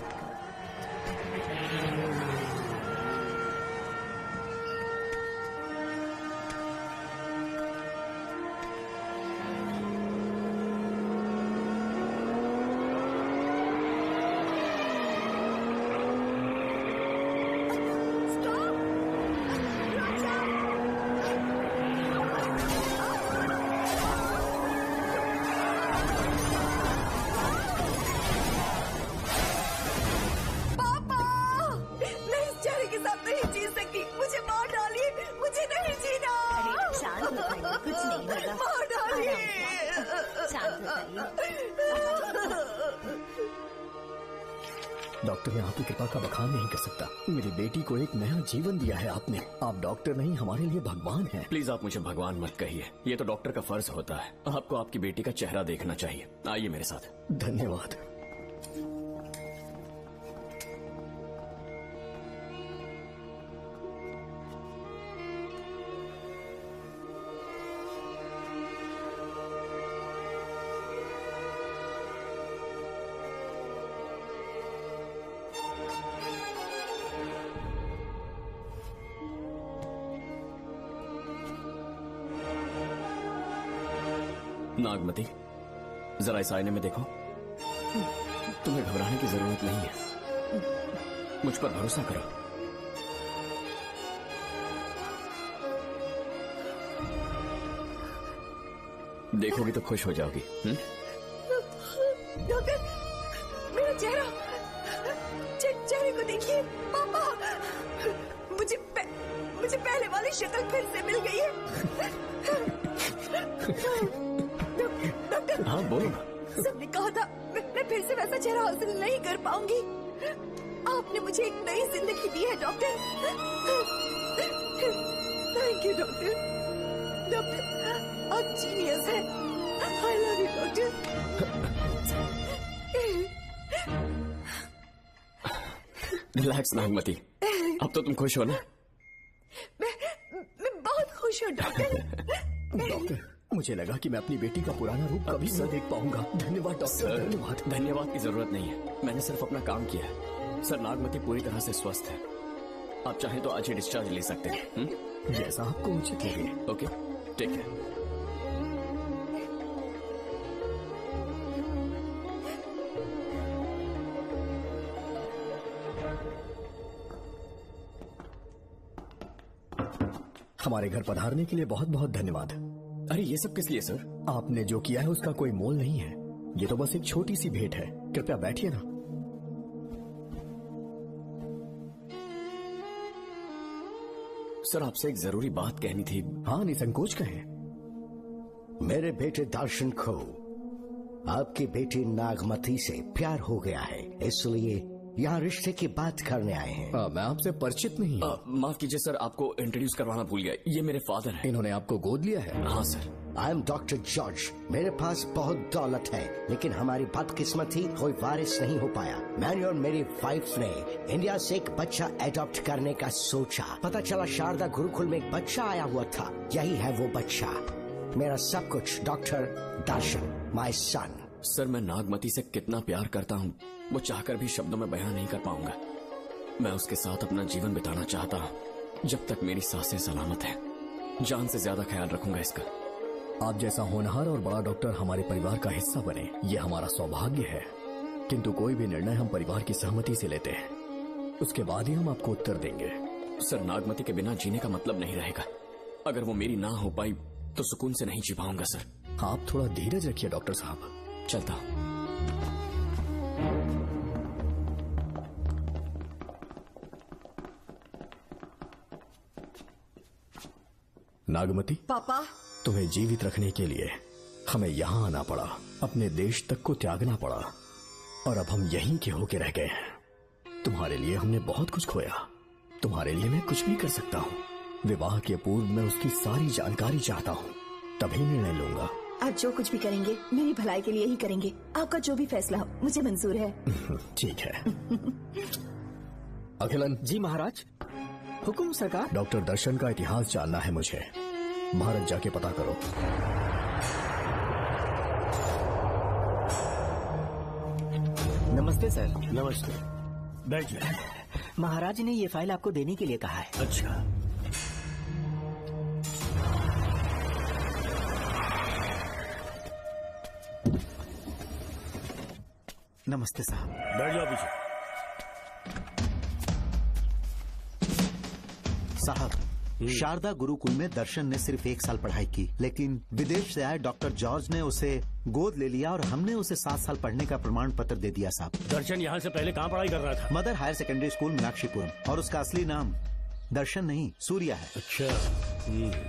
डॉक्टर, मैं आपकी कृपा का बखान नहीं कर सकता। मेरी बेटी को एक नया जीवन दिया है आपने। आप डॉक्टर नहीं, हमारे लिए भगवान हैं। प्लीज आप मुझे भगवान मत कहिए, ये तो डॉक्टर का फर्ज होता है। आपको आपकी बेटी का चेहरा देखना चाहिए। आइए मेरे साथ। धन्यवाद। नागमती, जरा इस आईने में देखो। तुम्हें घबराने की जरूरत नहीं है, मुझ पर भरोसा करो। देखोगी तो खुश हो जाओगी। डॉक्टर, मेरा चेहरा, चेहरे को देखिए। पापा, मुझे पहले वाली शक्ल फिर से मिल गई है। डॉक्टर, हाँ बोलो। सबने कहा था मैं फिर से वैसा चेहरा हासिल नहीं कर पाऊंगी। आपने मुझे एक नई जिंदगी दी है doctor. Thank you doctor. Doctor, आप जीनियस हैं। I love you doctor. Relax Nagmati, अब तो तुम खुश हो ना? मैं बहुत खुश हूँ डॉक्टर। डॉक्टर, मुझे लगा कि मैं अपनी बेटी का पुराना रूप कभी न देख पाऊंगा। धन्यवाद डॉक्टर, धन्यवाद। धन्यवाद की जरूरत नहीं है, मैंने सिर्फ अपना काम किया है। सर, नागमती पूरी तरह से स्वस्थ है। आप चाहें तो आज ही डिस्चार्ज ले सकते हैं। जैसा आपको उचित लगे। Okay, take care. हमारे घर पधारने के लिए बहुत बहुत धन्यवाद। अरे ये सब किस लिए सर? आपने जो किया है उसका कोई मोल नहीं है। ये तो बस एक छोटी सी भेंट है। कृपया बैठिए ना। सर, आपसे एक जरूरी बात कहनी थी। हाँ, निसंकोच कहें। मेरे बेटे दर्शन को आपकी बेटी नागमती से प्यार हो गया है, इसलिए यहाँ रिश्ते की बात करने आए हैं। मैं आपसे परिचित नहीं। माफ कीजिए सर, आपको इंट्रोड्यूस करवाना भूल गया। ये मेरे फादर हैं। इन्होंने आपको गोद लिया है? हाँ sir. I am doctor George. मेरे पास बहुत दौलत है, लेकिन हमारी बदकिस्मती कोई वारिस नहीं हो पाया। मैंने और मेरी वाइफ ने इंडिया से एक बच्चा एडॉप्ट करने का सोचा। पता चला शारदा गुरुकुल में एक बच्चा आया हुआ था। यही है वो बच्चा, मेरा सब कुछ। Doctor Darshan, my son. Sir, मैं नागमती से कितना प्यार करता हूँ वो चाहकर भी शब्दों में बयान नहीं कर पाऊंगा। मैं उसके साथ अपना जीवन बिताना चाहता हूँ जब तक मेरी सांसें सलामत हैं। जान से ज्यादा ख्याल रखूंगा इसका। आप जैसा होनहार और बड़ा डॉक्टर हमारे परिवार का हिस्सा बने, ये हमारा सौभाग्य है। किंतु कोई भी निर्णय हम परिवार की सहमति से लेते हैं, उसके बाद ही हम आपको उत्तर देंगे। सर, नागमती के बिना जीने का मतलब नहीं रहेगा। अगर वो मेरी ना हो पाई तो सुकून से नहीं जी पाऊंगा सर। आप थोड़ा धीरज रखिए डॉक्टर साहब। चलता हूँ। नागमती, पापा, तुम्हें जीवित रखने के लिए हमें यहाँ आना पड़ा, अपने देश तक को त्यागना पड़ा, और अब हम यहीं के होके रह गए हैं। तुम्हारे लिए हमने बहुत कुछ खोया। तुम्हारे लिए मैं कुछ भी कर सकता हूँ। विवाह के पूर्व मैं उसकी सारी जानकारी चाहता हूँ, तभी निर्णय लूंगा। आप जो कुछ भी करेंगे मेरी भलाई के लिए ही करेंगे। आपका जो भी फैसला हो मुझे मंजूर है। ठीक है। अखिलन। जी महाराज। हुकुम सरकार। डॉक्टर दर्शन का इतिहास जानना है मुझे। भारत जाके पता करो। नमस्ते सर। नमस्ते, बैठ जाए। महाराज ने ये फाइल आपको देने के लिए कहा है। अच्छा, नमस्ते साहब। बैठ जाओ पीछे। साहब, शारदा गुरुकुल में दर्शन ने सिर्फ 1 साल पढ़ाई की, लेकिन विदेश से आए डॉक्टर जॉर्ज ने उसे गोद ले लिया और हमने उसे 7 साल पढ़ने का प्रमाण पत्र दे दिया साहब। दर्शन यहाँ से पहले कहाँ पढ़ाई कर रहा था? Mother higher secondary school Meenakshipuram, और उसका असली नाम दर्शन नहीं सूर्या है। अच्छा,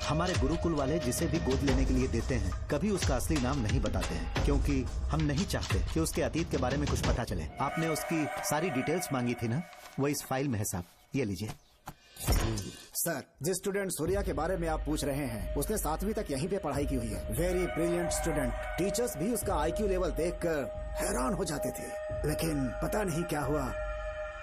हमारे गुरुकुल वाले जिसे भी गोद लेने के लिए देते हैं कभी उसका असली नाम नहीं बताते हैं, क्योंकि हम नहीं चाहते कि उसके अतीत के बारे में कुछ पता चले। आपने उसकी सारी डिटेल्स मांगी थी ना, वो इस फाइल में है साहब, ये लीजिए। सर, जिस स्टूडेंट सूर्या के बारे में आप पूछ रहे हैं उसने 7वीं तक यहीं पे पढ़ाई की हुई है। Very brilliant student. टीचर्स भी उसका IQ लेवल देखकर हैरान हो जाते थे, लेकिन पता नहीं क्या हुआ,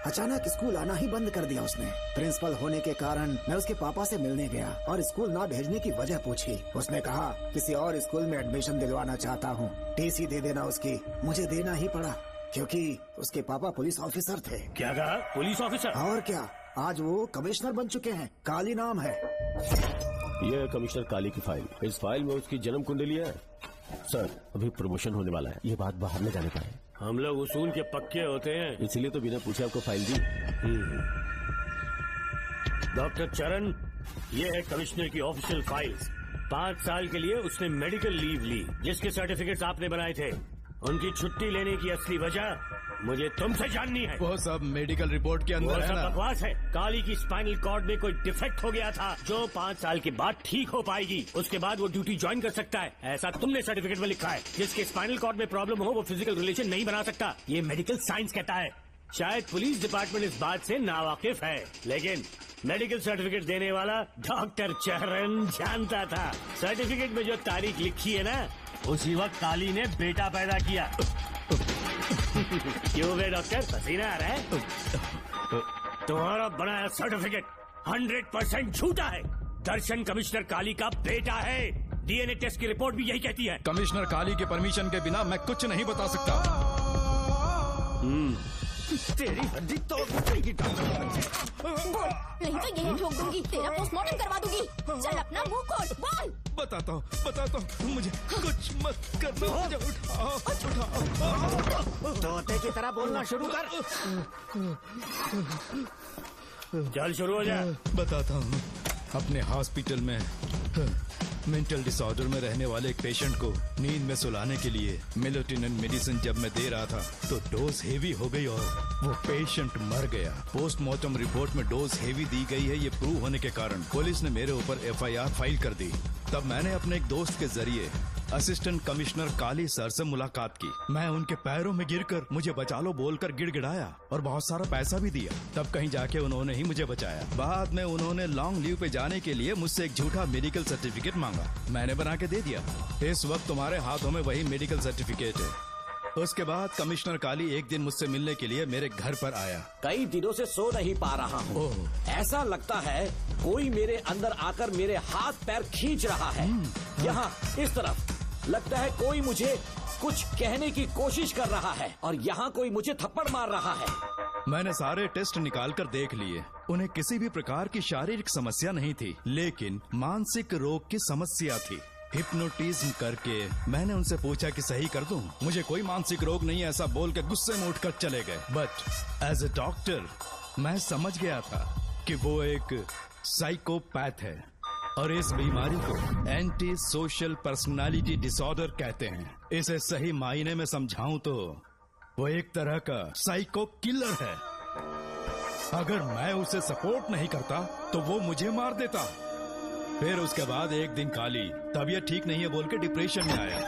अचानक स्कूल आना ही बंद कर दिया उसने। प्रिंसिपल होने के कारण मैं उसके पापा से मिलने गया और स्कूल ना भेजने की वजह पूछी। उसने कहा किसी और स्कूल में एडमिशन दिलवाना चाहता हूँ, TC दे देना उसकी। मुझे देना ही पड़ा क्योंकि उसके पापा पुलिस ऑफिसर थे। क्या कहा? Police officer? और क्या, आज वो कमिश्नर बन चुके हैं। काली नाम है। यह है कमिश्नर काली की फाइल। इस फाइल में उसकी जन्म कुंडली है। सर, अभी प्रमोशन होने वाला है, ये बात बाहर न जाने पाए। हम लोग उसूल के पक्के होते हैं, इसीलिए तो बिना पूछे आपको फाइल दी। डॉक्टर चरण, ये है कमिश्नर की ऑफिशियल फाइल्स। 5 साल के लिए उसने मेडिकल लीव ली, जिसके सर्टिफिकेट्स आपने बनाए थे। उनकी छुट्टी लेने की असली वजह मुझे तुमसे जाननी है। वो सब मेडिकल रिपोर्ट के अंदर है ना? बकवास है। काली की स्पाइनल कॉर्ड में कोई डिफेक्ट हो गया था जो 5 साल के बाद ठीक हो पाएगी। उसके बाद वो ड्यूटी ज्वाइन कर सकता है, ऐसा तुमने सर्टिफिकेट में लिखा है। जिसके स्पाइनल कॉर्ड में प्रॉब्लम हो वो फिजिकल रिलेशन नहीं बना सकता, ये मेडिकल साइंस कहता है। शायद पुलिस डिपार्टमेंट इस बात से नावाकिफ है, लेकिन मेडिकल सर्टिफिकेट देने वाला डॉक्टर चरण जानता था। सर्टिफिकेट में जो तारीख लिखी है ना, उसी वक्त काली ने बेटा पैदा किया। क्यों बे डॉक्टर, पसीना आ रहा है? तुम्हारा बनाया सर्टिफिकेट 100% झूठा है। दर्शन कमिश्नर काली का बेटा है। DNA टेस्ट की रिपोर्ट भी यही कहती है। कमिश्नर काली के परमिशन के बिना मैं कुछ नहीं बता सकता। तेरी हड्डी तोड़ देगी डॉक्टर। नहीं तो यही ठोक दूंगी, तेरा पोस्टमार्टम करवा दूंगी। चल अपना मुंह खोल, बोल। बताता हूँ, मुझे कुछ मत करना, मुझे उठाओ। तोते की तरह बोलना शुरू कर। चल शुरू हो जा। बताता हूँ, अपने हॉस्पिटल में मेंटल डिसऑर्डर में रहने वाले एक पेशेंट को नींद में सुलाने के लिए मेलेटोनिन मेडिसिन जब मैं दे रहा था तो डोज हेवी हो गई और वो पेशेंट मर गया। पोस्टमार्टम रिपोर्ट में डोज हेवी दी गई है, ये प्रूव होने के कारण पुलिस ने मेरे ऊपर FIR फाइल कर दी। तब मैंने अपने एक दोस्त के जरिए असिस्टेंट कमिश्नर काली सर से मुलाकात की। मैं उनके पैरों में गिरकर मुझे बचा लो बोलकर गिड़गिड़ाया और बहुत सारा पैसा भी दिया। तब कहीं जाके उन्होंने ही मुझे बचाया। बाद में उन्होंने लॉन्ग लीव पे जाने के लिए मुझसे एक झूठा मेडिकल सर्टिफिकेट मांगा, मैंने बना के दे दिया। इस वक्त तुम्हारे हाथों में वही मेडिकल सर्टिफिकेट है। उसके बाद कमिश्नर काली एक दिन मुझसे मिलने के लिए मेरे घर पर आया। कई दिनों से सो नहीं पा रहा हूँ। ऐसा लगता है कोई मेरे अंदर आकर मेरे हाथ पैर खींच रहा है। यहाँ इस तरफ लगता है कोई मुझे कुछ कहने की कोशिश कर रहा है और यहाँ कोई मुझे थप्पड़ मार रहा है। मैंने सारे टेस्ट निकाल कर देख लिए, उन्हें किसी भी प्रकार की शारीरिक समस्या नहीं थी, लेकिन मानसिक रोग की समस्या थी। हिप्नोटिज्म करके मैंने उनसे पूछा कि सही कर दूं। मुझे कोई मानसिक रोग नहीं है ऐसा बोल के गुस्से में उठकर चले गए। बट एज ए डॉक्टर मैं समझ गया था कि वो एक साइकोपैथ है और इस बीमारी को एंटी सोशल पर्सनालिटी डिसऑर्डर कहते हैं। इसे सही मायने में समझाऊं तो वो एक तरह का साइको किलर है। अगर मैं उसे सपोर्ट नहीं करता तो वो मुझे मार देता। फिर उसके बाद एक दिन काली तबीयत ठीक नहीं है बोल के डिप्रेशन में आया।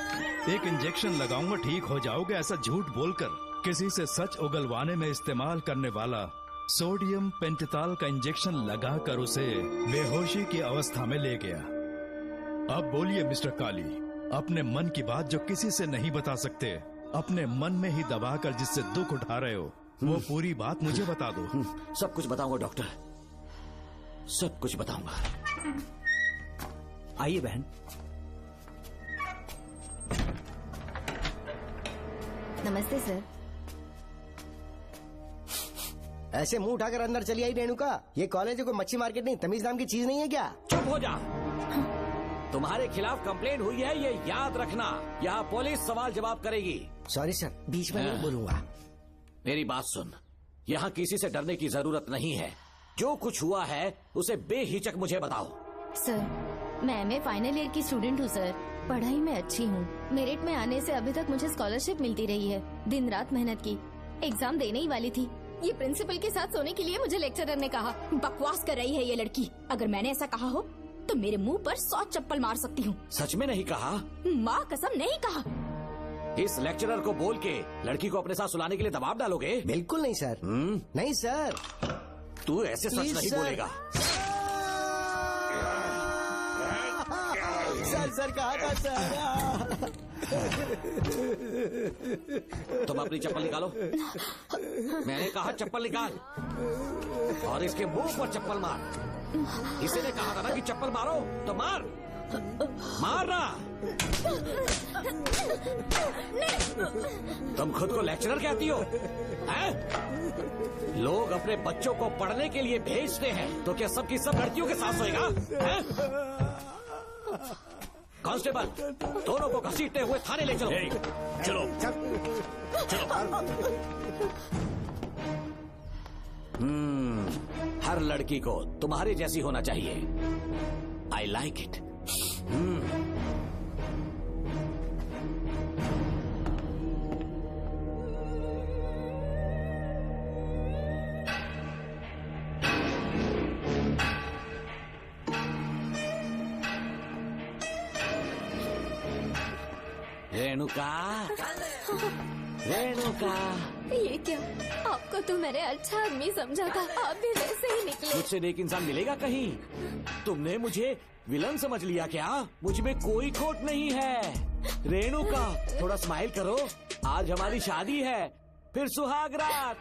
एक इंजेक्शन लगाऊंगा ठीक हो जाओगे ऐसा झूठ बोलकर किसी से सच उगलवाने में इस्तेमाल करने वाला सोडियम पेंटथॉल का इंजेक्शन लगाकर उसे बेहोशी की अवस्था में ले गया। अब बोलिए मिस्टर काली, अपने मन की बात जो किसी से नहीं बता सकते, अपने मन में ही दबाकर जिससे दुख उठा रहे हो, वो पूरी बात मुझे बता दो। सब कुछ बताऊंगा डॉक्टर, सब कुछ बताऊंगा। आइए बहन। नमस्ते सर। ऐसे मुंह उठाकर अंदर चली आई रेणुका, ये कॉलेज है कोई मच्छी मार्केट नहीं, तमीज नाम की चीज नहीं है क्या? चुप हो जा। तुम्हारे खिलाफ कंप्लेंट हुई है ये याद रखना। यहाँ पुलिस सवाल जवाब करेगी। सॉरी सर, बीच में नहीं बोलूंगा। मेरी बात सुन, यहाँ किसी से डरने की जरूरत नहीं है। जो कुछ हुआ है उसे बेहिचक मुझे बताओ। सर, मैं MA फाइनल ईयर की स्टूडेंट हूँ सर। पढ़ाई में अच्छी हूँ। मेरिट में आने से अभी तक मुझे स्कॉलरशिप मिलती रही है। दिन रात मेहनत की, एग्जाम देने ही वाली थी। ये प्रिंसिपल के साथ सोने के लिए मुझे लेक्चरर ने कहा। बकवास कर रही है ये लड़की। अगर मैंने ऐसा कहा हो तो मेरे मुंह पर 100 चप्पल मार सकती हूँ। सच में नहीं कहा? माँ कसम नहीं कहा। इस लेक्चरर को बोल के लड़की को अपने साथ सुलाने के लिए दबाव डालोगे? बिल्कुल नहीं सर। नहीं सर। तू ऐसे सच नहीं बोलेगा। सर कहा था सर। तुम अपनी चप्पल निकालो। मैंने कहा चप्पल निकाल और इसके मुंह पर चप्पल मार। इसी ने कहा था ना कि चप्पल मारो तो मार। मारना। तुम खुद को लेक्चरर कहती हो हैं? लोग अपने बच्चों को पढ़ने के लिए भेजते हैं तो क्या सबकी सब लड़कियों के साथ सोएगा? कांस्टेबल, दोनों को घसीटते हुए थाने ले चलो। चलो हर लड़की को तुम्हारे जैसी होना चाहिए। I like it. रेणुका, ये क्या? आपको तो मैंने अच्छा आदमी समझा था, आप भी वैसे ही निकले। मुझसे नेक इंसान मिलेगा कहीं? तुमने मुझे विलन समझ लिया क्या? मुझ में कोई खोट नहीं है। रेणुका, थोड़ा स्माइल करो। आज हमारी शादी है, फिर सुहाग रात।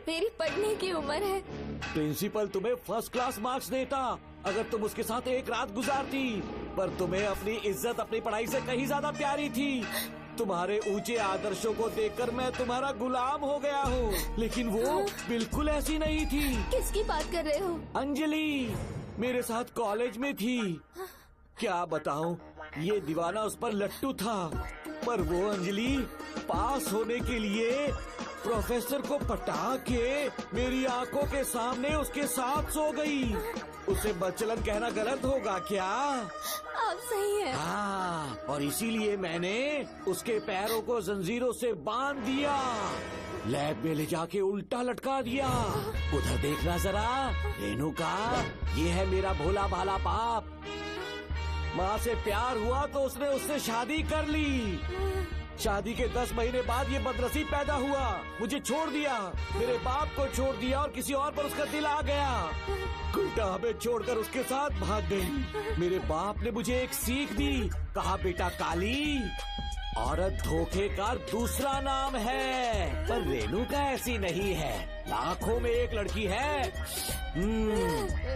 मेरी पढ़ने की उम्र है। प्रिंसिपल तुम्हें फर्स्ट क्लास मार्क्स देता अगर तुम उसके साथ एक रात गुजारती, पर तुम्हें अपनी इज्जत अपनी पढ़ाई से कहीं ज्यादा प्यारी थी। तुम्हारे ऊंचे आदर्शों को देखकर मैं तुम्हारा गुलाम हो गया हूँ, लेकिन वो बिल्कुल ऐसी नहीं थी। किसकी बात कर रहे हो? अंजलि मेरे साथ कॉलेज में थी। क्या बताऊँ, ये दीवाना उस पर लट्टू था, पर वो अंजलि पास होने के लिए प्रोफेसर को पटा के मेरी आंखों के सामने उसके साथ सो गई। उसे बदचलन कहना गलत होगा क्या? आप सही है। हाँ, और इसीलिए मैंने उसके पैरों को जंजीरों से बांध दिया, लैब में ले जाके उल्टा लटका दिया। उधर देखना जरा रेणुका, ये है मेरा भोला भाला बाप। माँ से प्यार हुआ तो उसने उससे शादी कर ली। शादी के 10 महीने बाद ये बदनसीब पैदा हुआ, मुझे छोड़ दिया, मेरे बाप को छोड़ दिया और किसी और पर उसका दिल आ गया। उल्टा हमें छोड़कर उसके साथ भाग गई। मेरे बाप ने मुझे एक सीख दी, कहा बेटा काली, औरत धोखे का दूसरा नाम है। पर रेणुका ऐसी नहीं है, लाखों में एक लड़की है।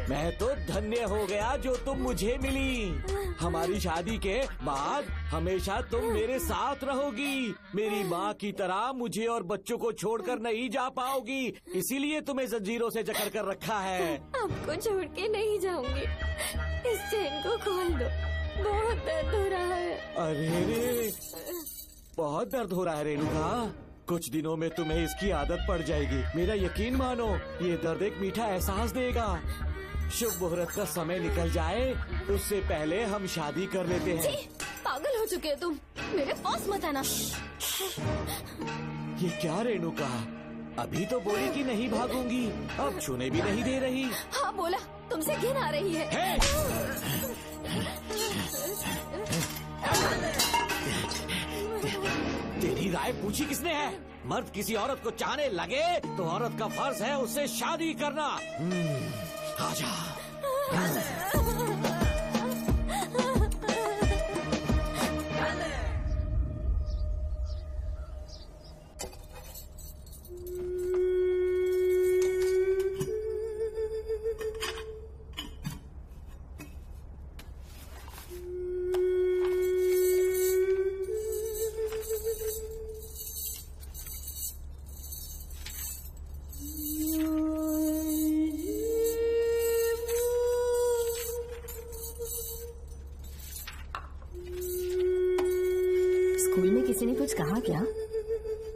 मैं तो धन्य हो गया जो तुम मुझे मिली। हमारी शादी के बाद हमेशा तुम मेरे साथ रहोगी। मेरी माँ की तरह मुझे और बच्चों को छोड़कर नहीं जा पाओगी, इसीलिए तुम्हें जंजीरों से जकड़ कर रखा है। आपको छोड़ के नहीं जाऊंगी। इस चेन को खोल दो, बहुत दर्द हो रहा है। अरे रे, बहुत दर्द हो रहा है रेणुका। कुछ दिनों में तुम्हें इसकी आदत पड़ जाएगी, मेरा यकीन मानो। ये दर्द एक मीठा एहसास देगा। शुभ मुहूर्त का समय निकल जाए उससे पहले हम शादी कर लेते हैं। पागल हो चुके हो तुम, मेरे पास मत आना। ये क्या रेणुका, अभी तो बोली कि नहीं भागूंगी, अब छूने भी नहीं दे रही। हाँ बोला, तुमसे घिन आ रही है। तेरी राय पूछी किसने है? मर्द किसी औरत को चाहने लगे तो औरत का फर्ज है उससे शादी करना। आजा। किसी ने कुछ कहा क्या?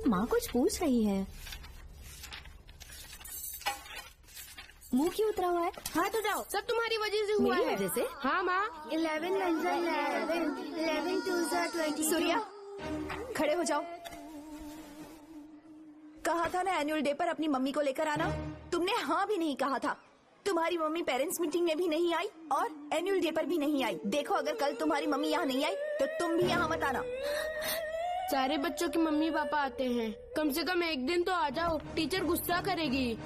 माँ कुछ पूछ रही है। मुंह क्यों उतरा हुआ है? हाथ उठाओ, सब तुम्हारी वजह से हुआ है। मेरी वजह से? हाँ माँ। 11 1 11 11 2 20। सूर्या, खड़े हो जाओ। कहा था ना एनुअल डे पर अपनी मम्मी को लेकर आना, तुमने हाँ भी नहीं कहा था। तुम्हारी मम्मी पेरेंट्स मीटिंग में भी नहीं आई और एनुअल डे पर भी नहीं आई। देखो अगर कल तुम्हारी मम्मी यहाँ नहीं आई तो तुम भी यहाँ मत आना। सारे बच्चों की मम्मी पापा आते हैं, कम से कम एक दिन तो आ जाओ, टीचर गुस्सा करेगी।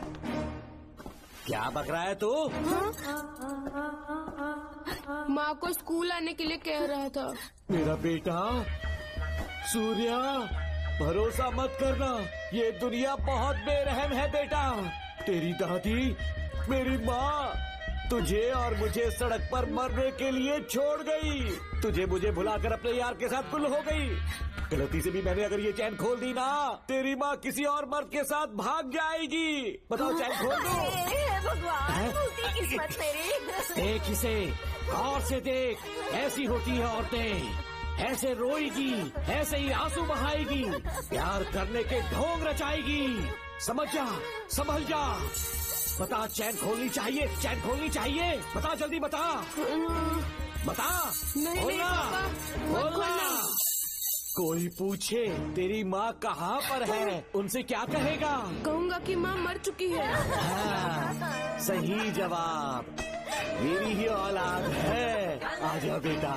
क्या बक रहा है तू? माँ को स्कूल आने के लिए कह रहा था। मेरा बेटा सूर्या, भरोसा मत करना, ये दुनिया बहुत बेरहम है बेटा। तेरी दादी, मेरी माँ तुझे और मुझे सड़क पर मरने के लिए छोड़ गई। तुझे मुझे भुलाकर अपने यार के साथ गुल हो गई। गलती से भी मैंने अगर ये चैन खोल दी ना, तेरी माँ किसी और मर्द के साथ भाग जाएगी। बताओ चैन खोल दो। भगवान, किस्मत मेरी। देख इसे, गौर से देख, ऐसी होती है औरतें, ऐसे रोएगी, ऐसे ही आंसू बहाएगी, प्यार करने के ढोंग रचाएगी। समझ जा, संभल जा। बता, चैन खोलनी चाहिए, चैन खोलनी चाहिए। बता जल्दी, बता बता। नहीं बोलना, बोलना। कोई पूछे तेरी माँ कहाँ पर है, उनसे क्या कहेगा? कहूँगा कि माँ मर चुकी है। हाँ, सही जवाब। मेरी ही औलाद है। आजा बेटा।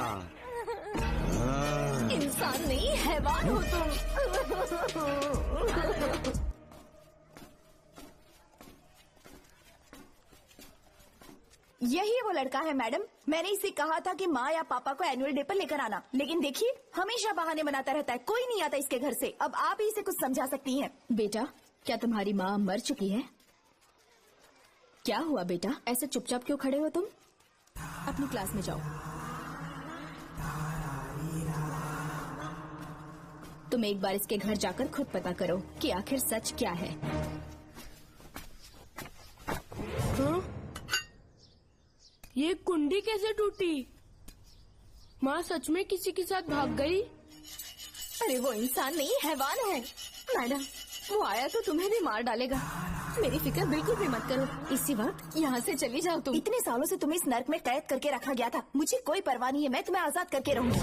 इंसान नहीं, हैवान हो तुम। यही वो लड़का है मैडम। मैंने इसे कहा था कि माँ या पापा को एनुअल डे पर लेकर आना, लेकिन देखिए हमेशा बहाने बनाता रहता है, कोई नहीं आता इसके घर से। अब आप ही इसे कुछ समझा सकती हैं। बेटा, क्या तुम्हारी माँ मर चुकी है? क्या हुआ बेटा, ऐसे चुपचाप क्यों खड़े हो तुम? अपनी क्लास में जाओ। तुम एक बार इसके घर जाकर खुद पता करो कि आखिर सच क्या है। ये कुंडी कैसे टूटी? माँ सच में किसी के साथ भाग गई? अरे वो इंसान नहीं, हैवान है। मैडम, वो आया तो तुम्हें भी मार डालेगा। मेरी फिक्र बिल्कुल भी मत करो। इसी वक्त यहाँ से चली जाओ तुम। इतने सालों से तुम्हें इस नर्क में कैद करके रखा गया था, मुझे कोई परवाह नहीं है, मैं तुम्हें आजाद करके रहूंगी।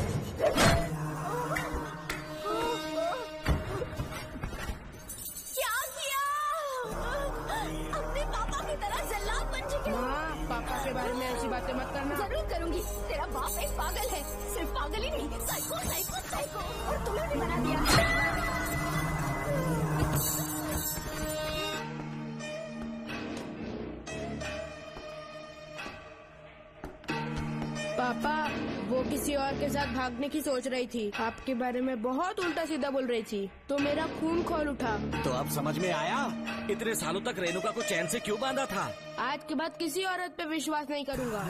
पापा के बारे में ऐसी बातें मत करना। जरूर करूंगी। तेरा बाप एक पागल है, सिर्फ पागल ही नहीं, साइको साइको साइको, और तुम्हें भी बना दिया। पापा, वो किसी और के साथ भागने की सोच रही थी, आपके बारे में बहुत उल्टा सीधा बोल रही थी, तो मेरा खून खौल उठा। तो अब समझ में आया इतने सालों तक रेणुका को चैन से क्यों बांधा था। आज के बाद किसी औरत पे विश्वास नहीं करूंगा।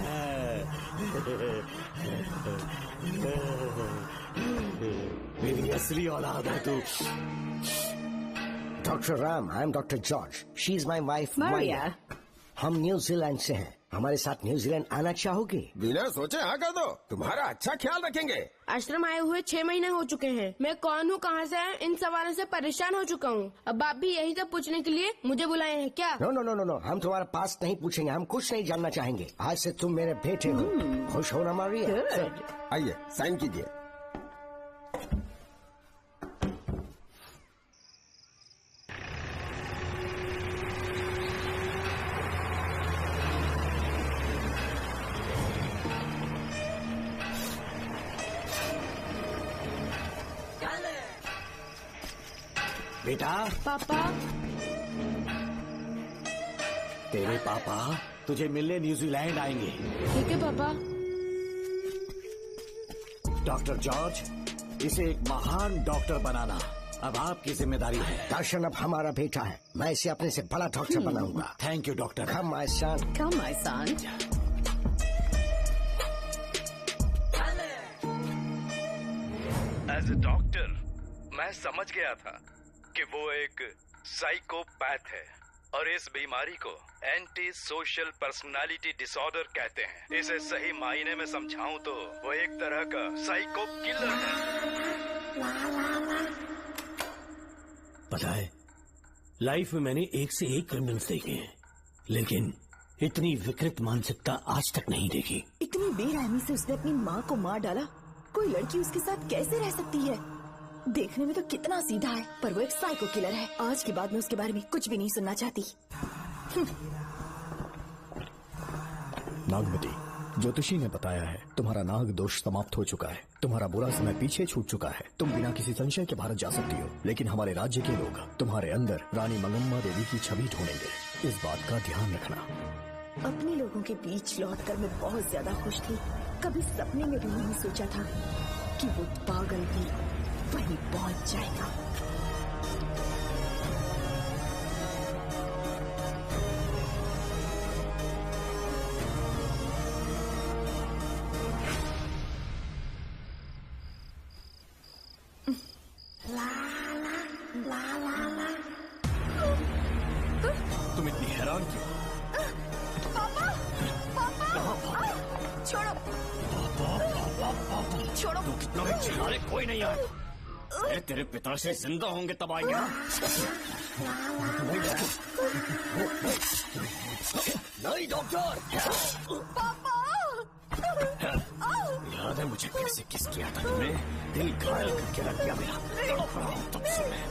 मेरी असली औलाद है तू। Doctor Ram, I am doctor George, she is my wife Maria. हम न्यूजीलैंड से हैं, हमारे साथ न्यूजीलैंड आना चाहोगे? बिना सोचे हाँ कर दो, तुम्हारा अच्छा ख्याल रखेंगे। आश्रम आए हुए 6 महीने हो चुके हैं। मैं कौन हूँ, कहाँ से है, इन सवालों से परेशान हो चुका हूँ। अब आप भी यही सब पूछने के लिए मुझे बुलाए हैं क्या? No no no no no, हम तुम्हारा पास नहीं पूछेंगे, हम कुछ नहीं जानना चाहेंगे। आज से तुम मेरे बेटे हो। खुश हो ना मारिया? आइए साइन कीजिए। बेटा। पापा। तेरे पापा तुझे मिलने न्यूजीलैंड आएंगे। ठीक है पापा। डॉक्टर जॉर्ज, इसे एक महान डॉक्टर बनाना अब आपकी जिम्मेदारी है। दर्शन अब हमारा बेटा है, मैं इसे अपने से बड़ा डॉक्टर बनाऊंगा। Thank you doctor. Come my son. Come my son. As a doctor मैं समझ गया था कि वो एक साइकोपैथ है और इस बीमारी को एंटी सोशल पर्सनालिटी डिसऑर्डर कहते हैं। इसे सही मायने में समझाऊं तो वो एक तरह का साइको किलर है। पता है, लाइफ में मैंने एक से एक क्रिमिनल्स देखे हैं, लेकिन इतनी विकृत मानसिकता आज तक नहीं देखी। इतनी बेरहमी से उसने अपनी माँ को मार डाला। कोई लड़की उसके साथ कैसे रह सकती है? देखने में तो कितना सीधा है, पर वो एक साइको किलर है। आज के बाद मैं उसके बारे में कुछ भी नहीं सुनना चाहती। नागमती, ज्योतिषी ने बताया है तुम्हारा नाग दोष समाप्त हो चुका है। तुम्हारा बुरा समय पीछे छूट चुका है। तुम बिना किसी संशय के भारत जा सकती हो, लेकिन हमारे राज्य के लोग तुम्हारे अंदर रानी मंगम्मा देवी की छवि ढूंढेंगे। इस बात का ध्यान रखना। अपने लोगों के बीच लौटकर मैं बहुत ज्यादा खुश थी। कभी सपने में भी नहीं सोचा था कि वो पागल भी वहीं पहुंच जाएगा। तुम इतनी हैरान क्यों? पापा, पापा, छोड़ो, छोड़ो। तू कितना भी चिल्ला ले, कोई नहीं आए। अरे तेरे पिताश्री जिंदा होंगे तब आएंगे ना। नहीं डॉक्टर। पापा, याद है मुझे कैसे किस किया था तुमने? दिल घायल करके रख दिया मेरा। तड़प रहा हूं तब से मैं।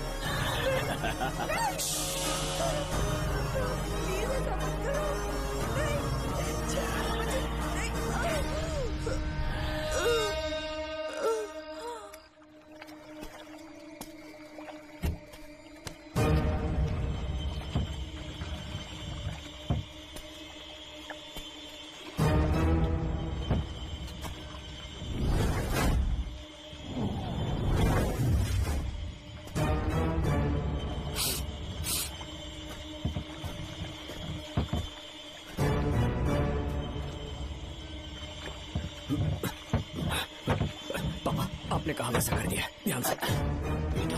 आपने कहा वैसा कर दिया, ध्यान से। बेटा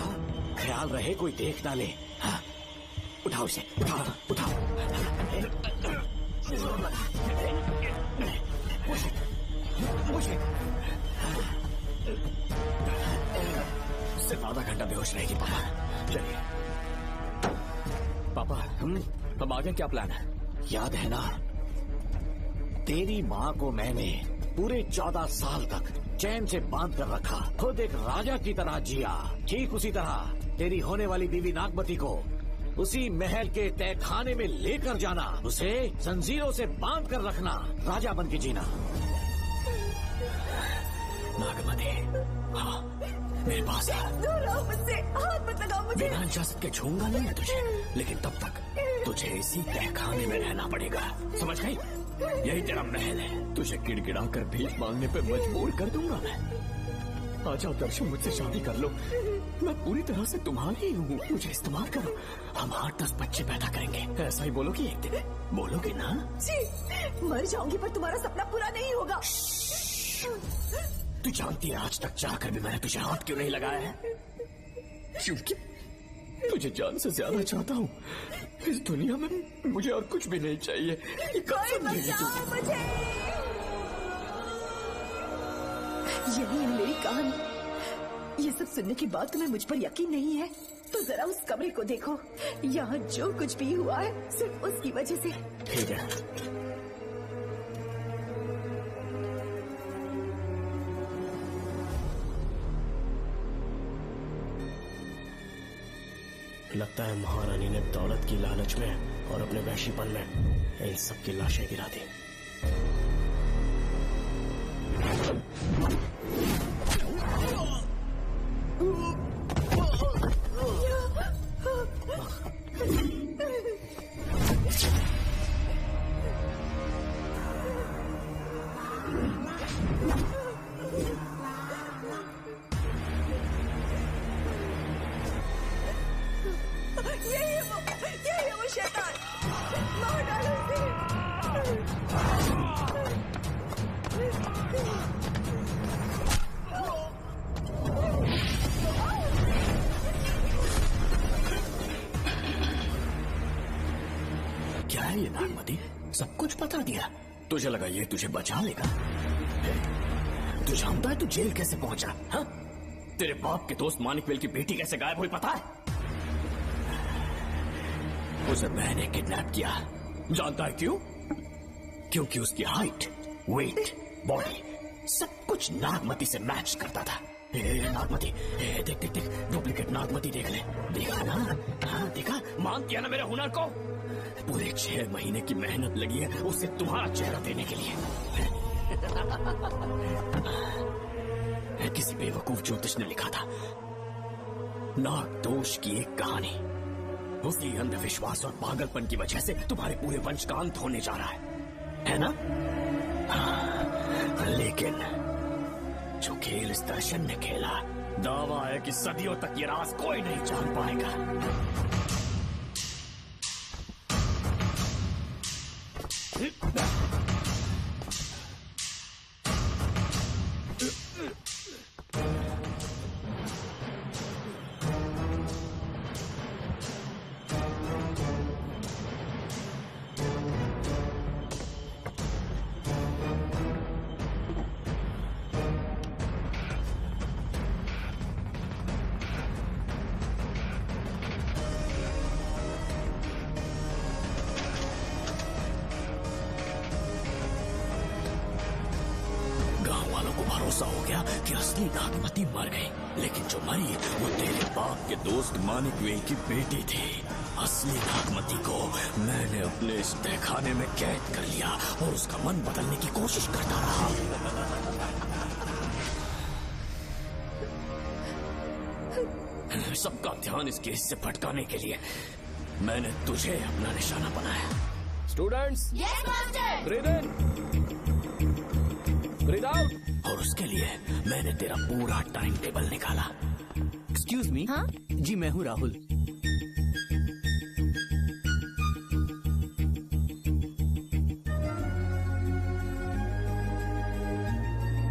ख्याल रहे कोई देख ना ले। हाँ, उठाओ इसे, उठाओ उठाओ। सिर्फ आधा घंटा बेहोश रहेगी पापा। चलिए पापा, अब आगे क्या प्लान है? याद है ना, तेरी माँ को मैंने पूरे 14 साल तक चैन से बांध कर रखा, खुद एक राजा की तरह जिया। ठीक उसी तरह तेरी होने वाली बीवी नागमती को उसी महल के तहखाने में लेकर जाना, उसे जंजीरों से बांध कर रखना, राजा बन के जीना। नागमती, हाँ मेरे पास है। दूर रहो मुझसे, हाथ मत लगाओ मुझे। बिना इजाजत के छूंगा नहीं है तुझे, लेकिन तब तक तुझे इसी तहखाने में रहना पड़ेगा, समझ गई? यही तेरा महल है। तुझे गिड़गिड़ा कर भीख मांगने पे मजबूर कर दूंगा मैं। आजा दर्शन, मुझसे शादी कर लो। मैं पूरी तरह से तुम्हारी ही हूँ, मुझे इस्तेमाल करो। हम 8-10 बच्चे पैदा करेंगे। ऐसा ही बोलोगी एक दिन? बोलोगी ना? जी, मर जाऊंगी पर तुम्हारा सपना पूरा नहीं होगा। तू जानती है आज तक चाहकर भी मैंने तुझे हाथ क्यों नहीं लगाया है? क्योंकि तुझे जान से ज्यादा चाहता हूँ। इस दुनिया में मुझे और कुछ भी नहीं चाहिए। ये कब समझेगी तू? मुझे यही है मेरी कहानी। ये सब सुनने के बाद तुम्हें मुझ पर यकीन नहीं है तो जरा उस कमरे को देखो। यहाँ जो कुछ भी हुआ है सिर्फ उसकी वजह से। ठीक है, लगता है महारानी ने दौलत की लालच में और अपने वैशीपन में इन सब की लाशें गिरा दी। यही है वो शैतान। मार डालो क्या है ये नागमती? सब कुछ बता दिया। तुझे लगा ये तुझे बचा लेगा? तू जानता है तू जेल कैसे पहुंचा? हाँ? तेरे बाप के दोस्त मानिकवेल की बेटी कैसे गायब हुई पता है? उसे मैंने किडनैप किया। जानता है क्यों? क्योंकि उसकी हाइट, वेट, बॉडी सब कुछ नागमती से मैच करता था। नागमती, देख देख देख, डुप्लीकेट नागमती देख ले। देखा ना? हाँ देखा, मान किया ना मेरे हुनर को। पूरे 6 महीने की मेहनत लगी है उसे तुम्हारा चेहरा देने के लिए। किसी बेवकूफ ज्योतिष ने लिखा था, नाग दोष की एक कहानी। उसी अंधविश्वास और पागलपन की वजह से तुम्हारे पूरे वंश का अंत होने जा रहा है ना? हाँ, लेकिन जो खेल इस दर्शन ने खेला, दावा है कि सदियों तक ये राज कोई नहीं जान पाएगा। भरोसा हो गया कि असली नागमती मर गई, लेकिन जो मरी वो तेरे बाप के दोस्त मानिक वेल की बेटी थी। असली नागमती को मैंने अपने इस तहखाने में कैद कर लिया और उसका मन बदलने की कोशिश करता रहा। सबका ध्यान इस केस से भटकाने के लिए मैंने तुझे अपना निशाना बनाया। Students, yes master. ब्रीथ इन, ब्रीथ आउट। और उसके लिए मैंने तेरा पूरा टाइम टेबल निकाला। Excuse me. हाँ? जी मैं हूँ राहुल।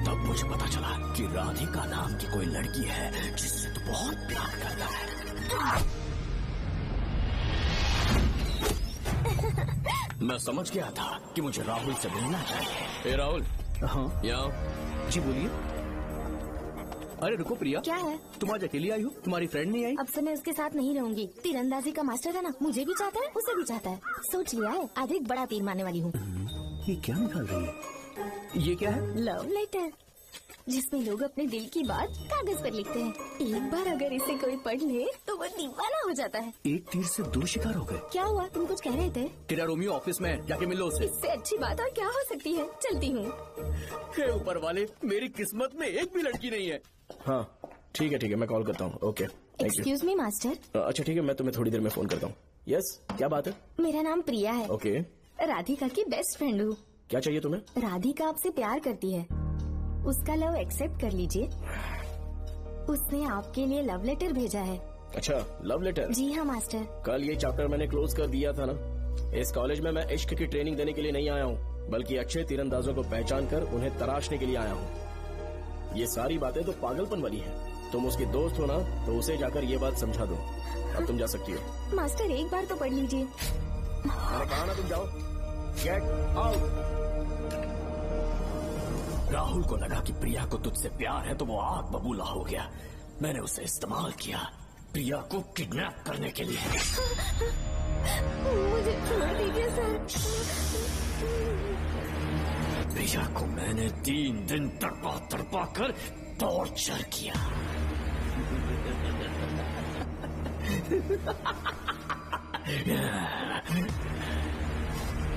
तब मुझे पता चला कि राधिका नाम की कोई लड़की है जिससे तू बहुत प्यार करता है। मैं समझ गया था कि मुझे राहुल से मिलना चाहिए। राहुल। हाँ यहाँ। जी बोलिए। अरे रुको प्रिया, क्या है? तुम आज अकेली आई हो? तुम्हारी फ्रेंड नहीं आई? अब से मैं उसके साथ नहीं रहूंगी। तीरंदाजी का मास्टर है ना, मुझे भी चाहता है, उसे भी चाहता है। सोच लिया है, आज एक बड़ा तीर मारने वाली हूँ। ये क्या निकाल रही है? ये क्या है? लव लेटर, जिसमें लोग अपने दिल की बात कागज पर लिखते हैं। एक बार अगर इसे कोई पढ़ ले तो वो दीवाना हो जाता है। एक तीर से 2 शिकार हो गए। क्या हुआ, तुम कुछ कह रहे थे? तेरा रोमियो ऑफिस में, जाके मिलो उसे। इससे अच्छी बात और क्या हो सकती है। चलती हूँ। हे ऊपर वाले, मेरी किस्मत में एक भी लड़की नहीं है। हाँ ठीक है, मैं कॉल करता हूँ। Okay, excuse me master. अच्छा ठीक है, मैं तुम्हें थोड़ी देर में फोन करता हूँ। यस, क्या बात है? मेरा नाम प्रिया है। ओके। राधिका की बेस्ट फ्रेंड हूँ। क्या चाहिए तुम्हें? राधिका आपसे प्यार करती है, उसका लव एक्सेप्ट कर लीजिए। उसने आपके लिए लव लेटर भेजा है। अच्छा, लव लेटर? जी हाँ मास्टर। कल ये चैप्टर मैंने क्लोज कर दिया था ना। इस कॉलेज में मैं इश्क की ट्रेनिंग देने के लिए नहीं आया हूँ, बल्कि अच्छे तीरंदाजों को पहचान कर उन्हें तराशने के लिए आया हूँ। ये सारी बातें तो पागलपन वाली हैं। तुम उसकी दोस्त हो ना, तो उसे जाकर ये बात समझा दो। अब तुम जा सकती हो। मास्टर एक बार तो पढ़ लीजिए। मैंने कहा ना तुम जाओ। Get out. राहुल को लगा कि प्रिया को तुझसे प्यार है तो वो आग बबूला हो गया। मैंने उसे इस्तेमाल किया प्रिया को किडनैप करने के लिए। मुझे छोड़ दीजिए सर। प्रिया को मैंने 3 दिन तड़पा कर टॉर्चर किया।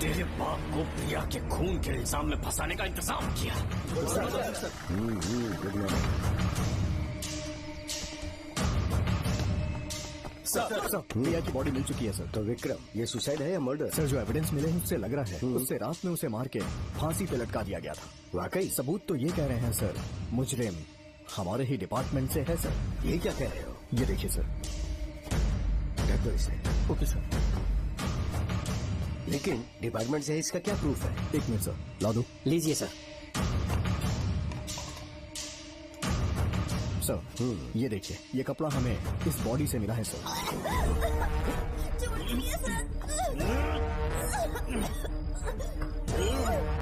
तेरे बाप को प्रिया के खून के इल्जाम में फंसाने का इंतजाम किया। सर, प्रिया की बॉडी मिल चुकी है सर। तो विक्रम, ये सुसाइड है या मर्डर? सर, जो एविडेंस मिले हैं उससे लग रहा है उससे रात में उसे मार के फांसी पे लटका दिया गया था। वाकई? सबूत तो ये कह रहे हैं सर, मुजरिम हमारे ही डिपार्टमेंट से है सर। ये क्या कह रहे हो? ये देखिए सर। रख दो इसे। Okay sir. लेकिन डिपार्टमेंट से इसका क्या प्रूफ है? 1 मिनट सर, ला दो। लीजिए सर। सर, ये देखिए, ये कपड़ा हमें इस बॉडी से मिला है सर।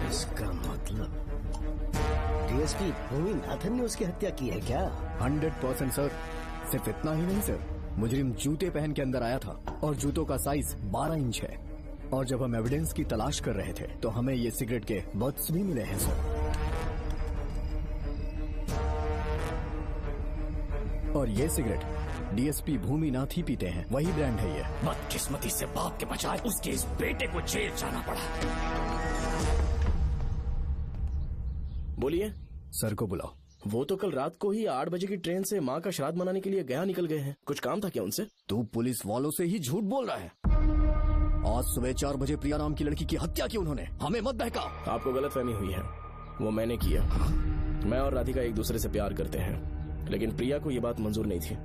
इसका मतलब डीएसपी भूमि नाथन ने उसकी हत्या की है क्या? 100% सर। सिर्फ इतना ही नहीं सर, मुजरिम जूते पहन के अंदर आया था और जूतों का साइज 12 इंच है। और जब हम एविडेंस की तलाश कर रहे थे तो हमें ये सिगरेट के बट्स भी मिले हैं सर। और ये सिगरेट डीएसपी भूमिनाथ ही पीते हैं, वही ब्रांड है ये। बदकिस्मती से बाप के बजाय उसके इस बेटे को जेल जाना पड़ा। बोलिए। सर को बुलाओ। वो तो कल रात को ही 8 बजे की ट्रेन से माँ का श्राद्ध मनाने के लिए गया निकल गए हैं। कुछ काम था क्या उनसे? तू पुलिस वालों से ही झूठ बोल रहा है। आज सुबह 4 बजे प्रिया नाम की लड़की की हत्या की उन्होंने, हमें मत बहका। आपको गलतफहमी हुई है, वो मैंने किया। मैं और राधिका एक दूसरे से प्यार करते हैं, लेकिन प्रिया को ये बात मंजूर नहीं थी।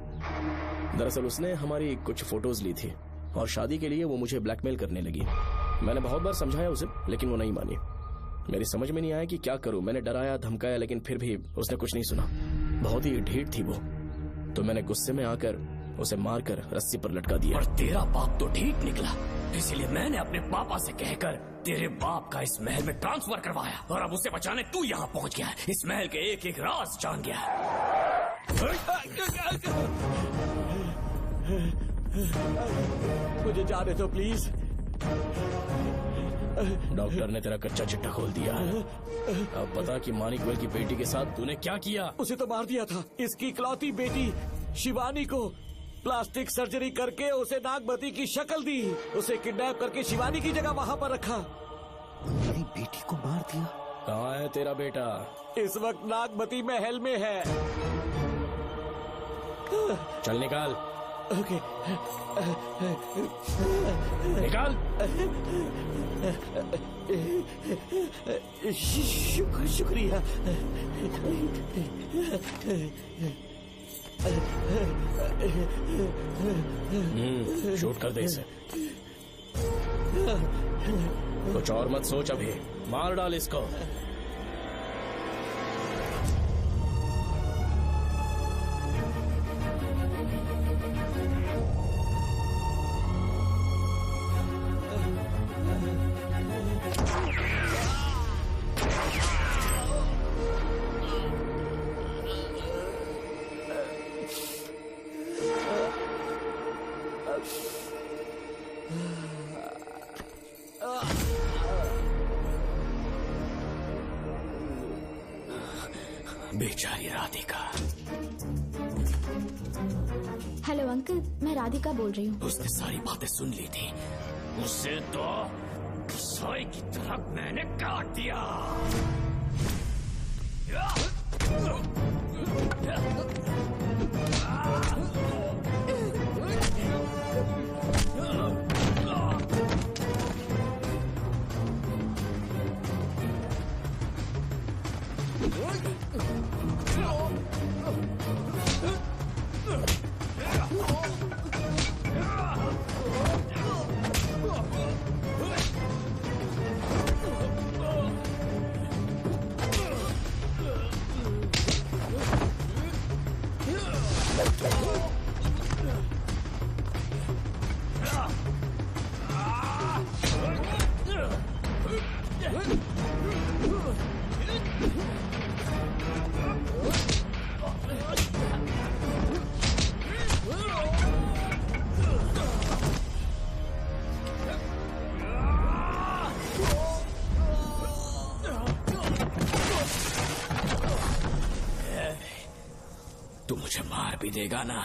दरअसल उसने हमारी कुछ फोटोज ली थी और शादी के लिए वो मुझे ब्लैकमेल करने लगी। मैंने बहुत बार समझाया उसे, लेकिन वो नहीं मानी। मेरी समझ में नहीं आया कि क्या करूं। मैंने डराया धमकाया, लेकिन फिर भी उसने कुछ नहीं सुना। बहुत ही ढीठ थी वो, तो मैंने गुस्से में आकर उसे मारकर रस्सी पर लटका दिया। और तेरा बाप तो ठीक निकला, इसलिए मैंने अपने पापा से कहकर तेरे बाप का इस महल में ट्रांसफर करवाया, और अब उसे बचाने तू यहाँ पहुँच गया है। इस महल के एक एक राज जान गया है। मुझे जाने दो प्लीज। डॉक्टर ने तेरा कच्चा चिट्ठा खोल दिया है। अब बता कि मानिकवेल की बेटी के साथ तूने क्या किया? उसे तो मार दिया था। इसकी इकलौती बेटी शिवानी को प्लास्टिक सर्जरी करके उसे नागमती की शक्ल दी। उसे किडनैप करके शिवानी की जगह वहाँ पर रखा। मेरी बेटी को मार दिया? कहाँ है तेरा बेटा? इस वक्त नागमती महल में है। चल निकाल। ओके। निकाल। शुक्रिया। शूट कर दे इसे। कुछ और मत सोच, अभी मार डाल इसको। बेचारी राधिका। हेलो अंकल, मैं राधिका बोल रही हूँ। उसने सारी बातें सुन ली थी। उसे तो सोई की तरफ मैंने काट दिया। तू मुझे मार भी देगा ना,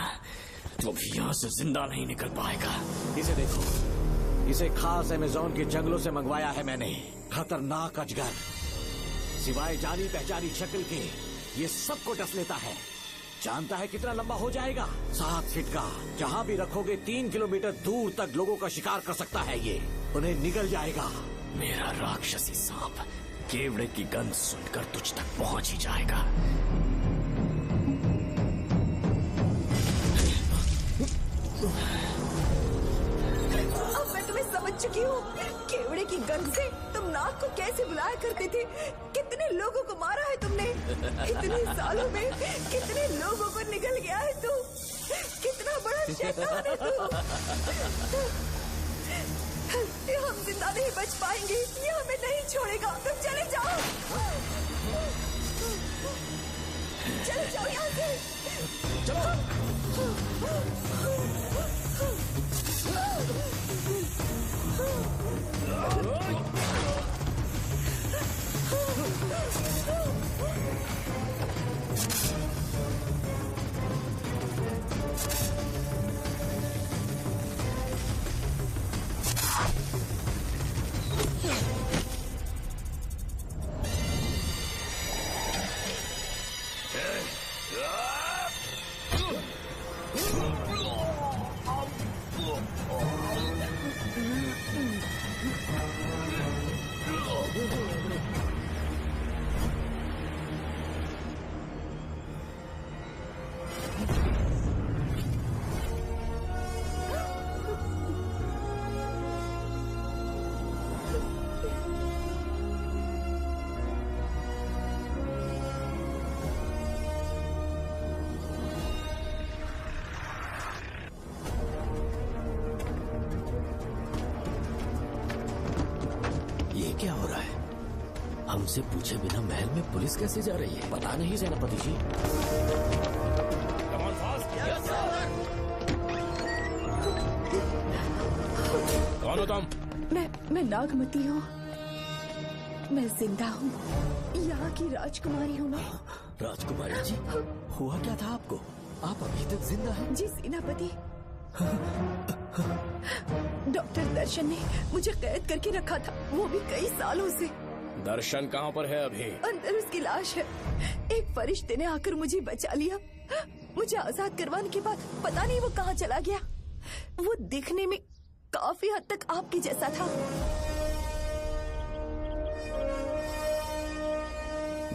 तो भी यहाँ से जिंदा नहीं निकल पाएगा। इसे देखो, इसे खास अमेज़न के जंगलों से मंगवाया है मैंने। खतरनाक अजगर, सिवाय जानी पहचानी शक्ल के ये सबको डस लेता है। जानता है कितना लंबा हो जाएगा? 7 फीट का। जहाँ भी रखोगे 3 किलोमीटर दूर तक लोगों का शिकार कर सकता है ये। उन्हें निगल जाएगा। मेरा राक्षसी सांप केवड़े की गंध सुनकर तुझ तक पहुँच ही जाएगा। अब मैं तुम्हें समझ चुकी हूँ। केवड़े की गंध से तुम नाग को कैसे बुलाया करते थे। कितने लोगों को मारा है तुमने। इतने सालों में कितने लोगों को निगल गया है तू। कितना बड़ा शैतान है तू। हम जिंदा नहीं बच पाएंगे। ये हमें नहीं छोड़ेगा। तुम चले जाओ, चले जाओ यहाँ से। ये क्या हो रहा है? हमसे पूछे बिना महल में पुलिस कैसे जा रही है? पता नहीं सेनापति जी। कौन हो तुम? मैं नागमती हूँ। मैं जिंदा हूँ। यहाँ की राजकुमारी हूँ मैं। राजकुमारी जी, हुआ क्या था आपको? आप अभी तक जिंदा हैं? जी सेनापति। डॉक्टर दर्शन ने मुझे कैद करके रखा था, वो भी कई सालों से। दर्शन कहाँ पर है अभी? अंदर उसकी लाश है। एक फरिश्ते ने आकर मुझे बचा लिया। मुझे आजाद करवाने के बाद पता नहीं वो कहाँ चला गया। वो दिखने में काफी हद तक आपके जैसा था।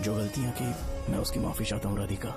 जो गलतियां की मैं उसकी माफी चाहता हूँ राधिका।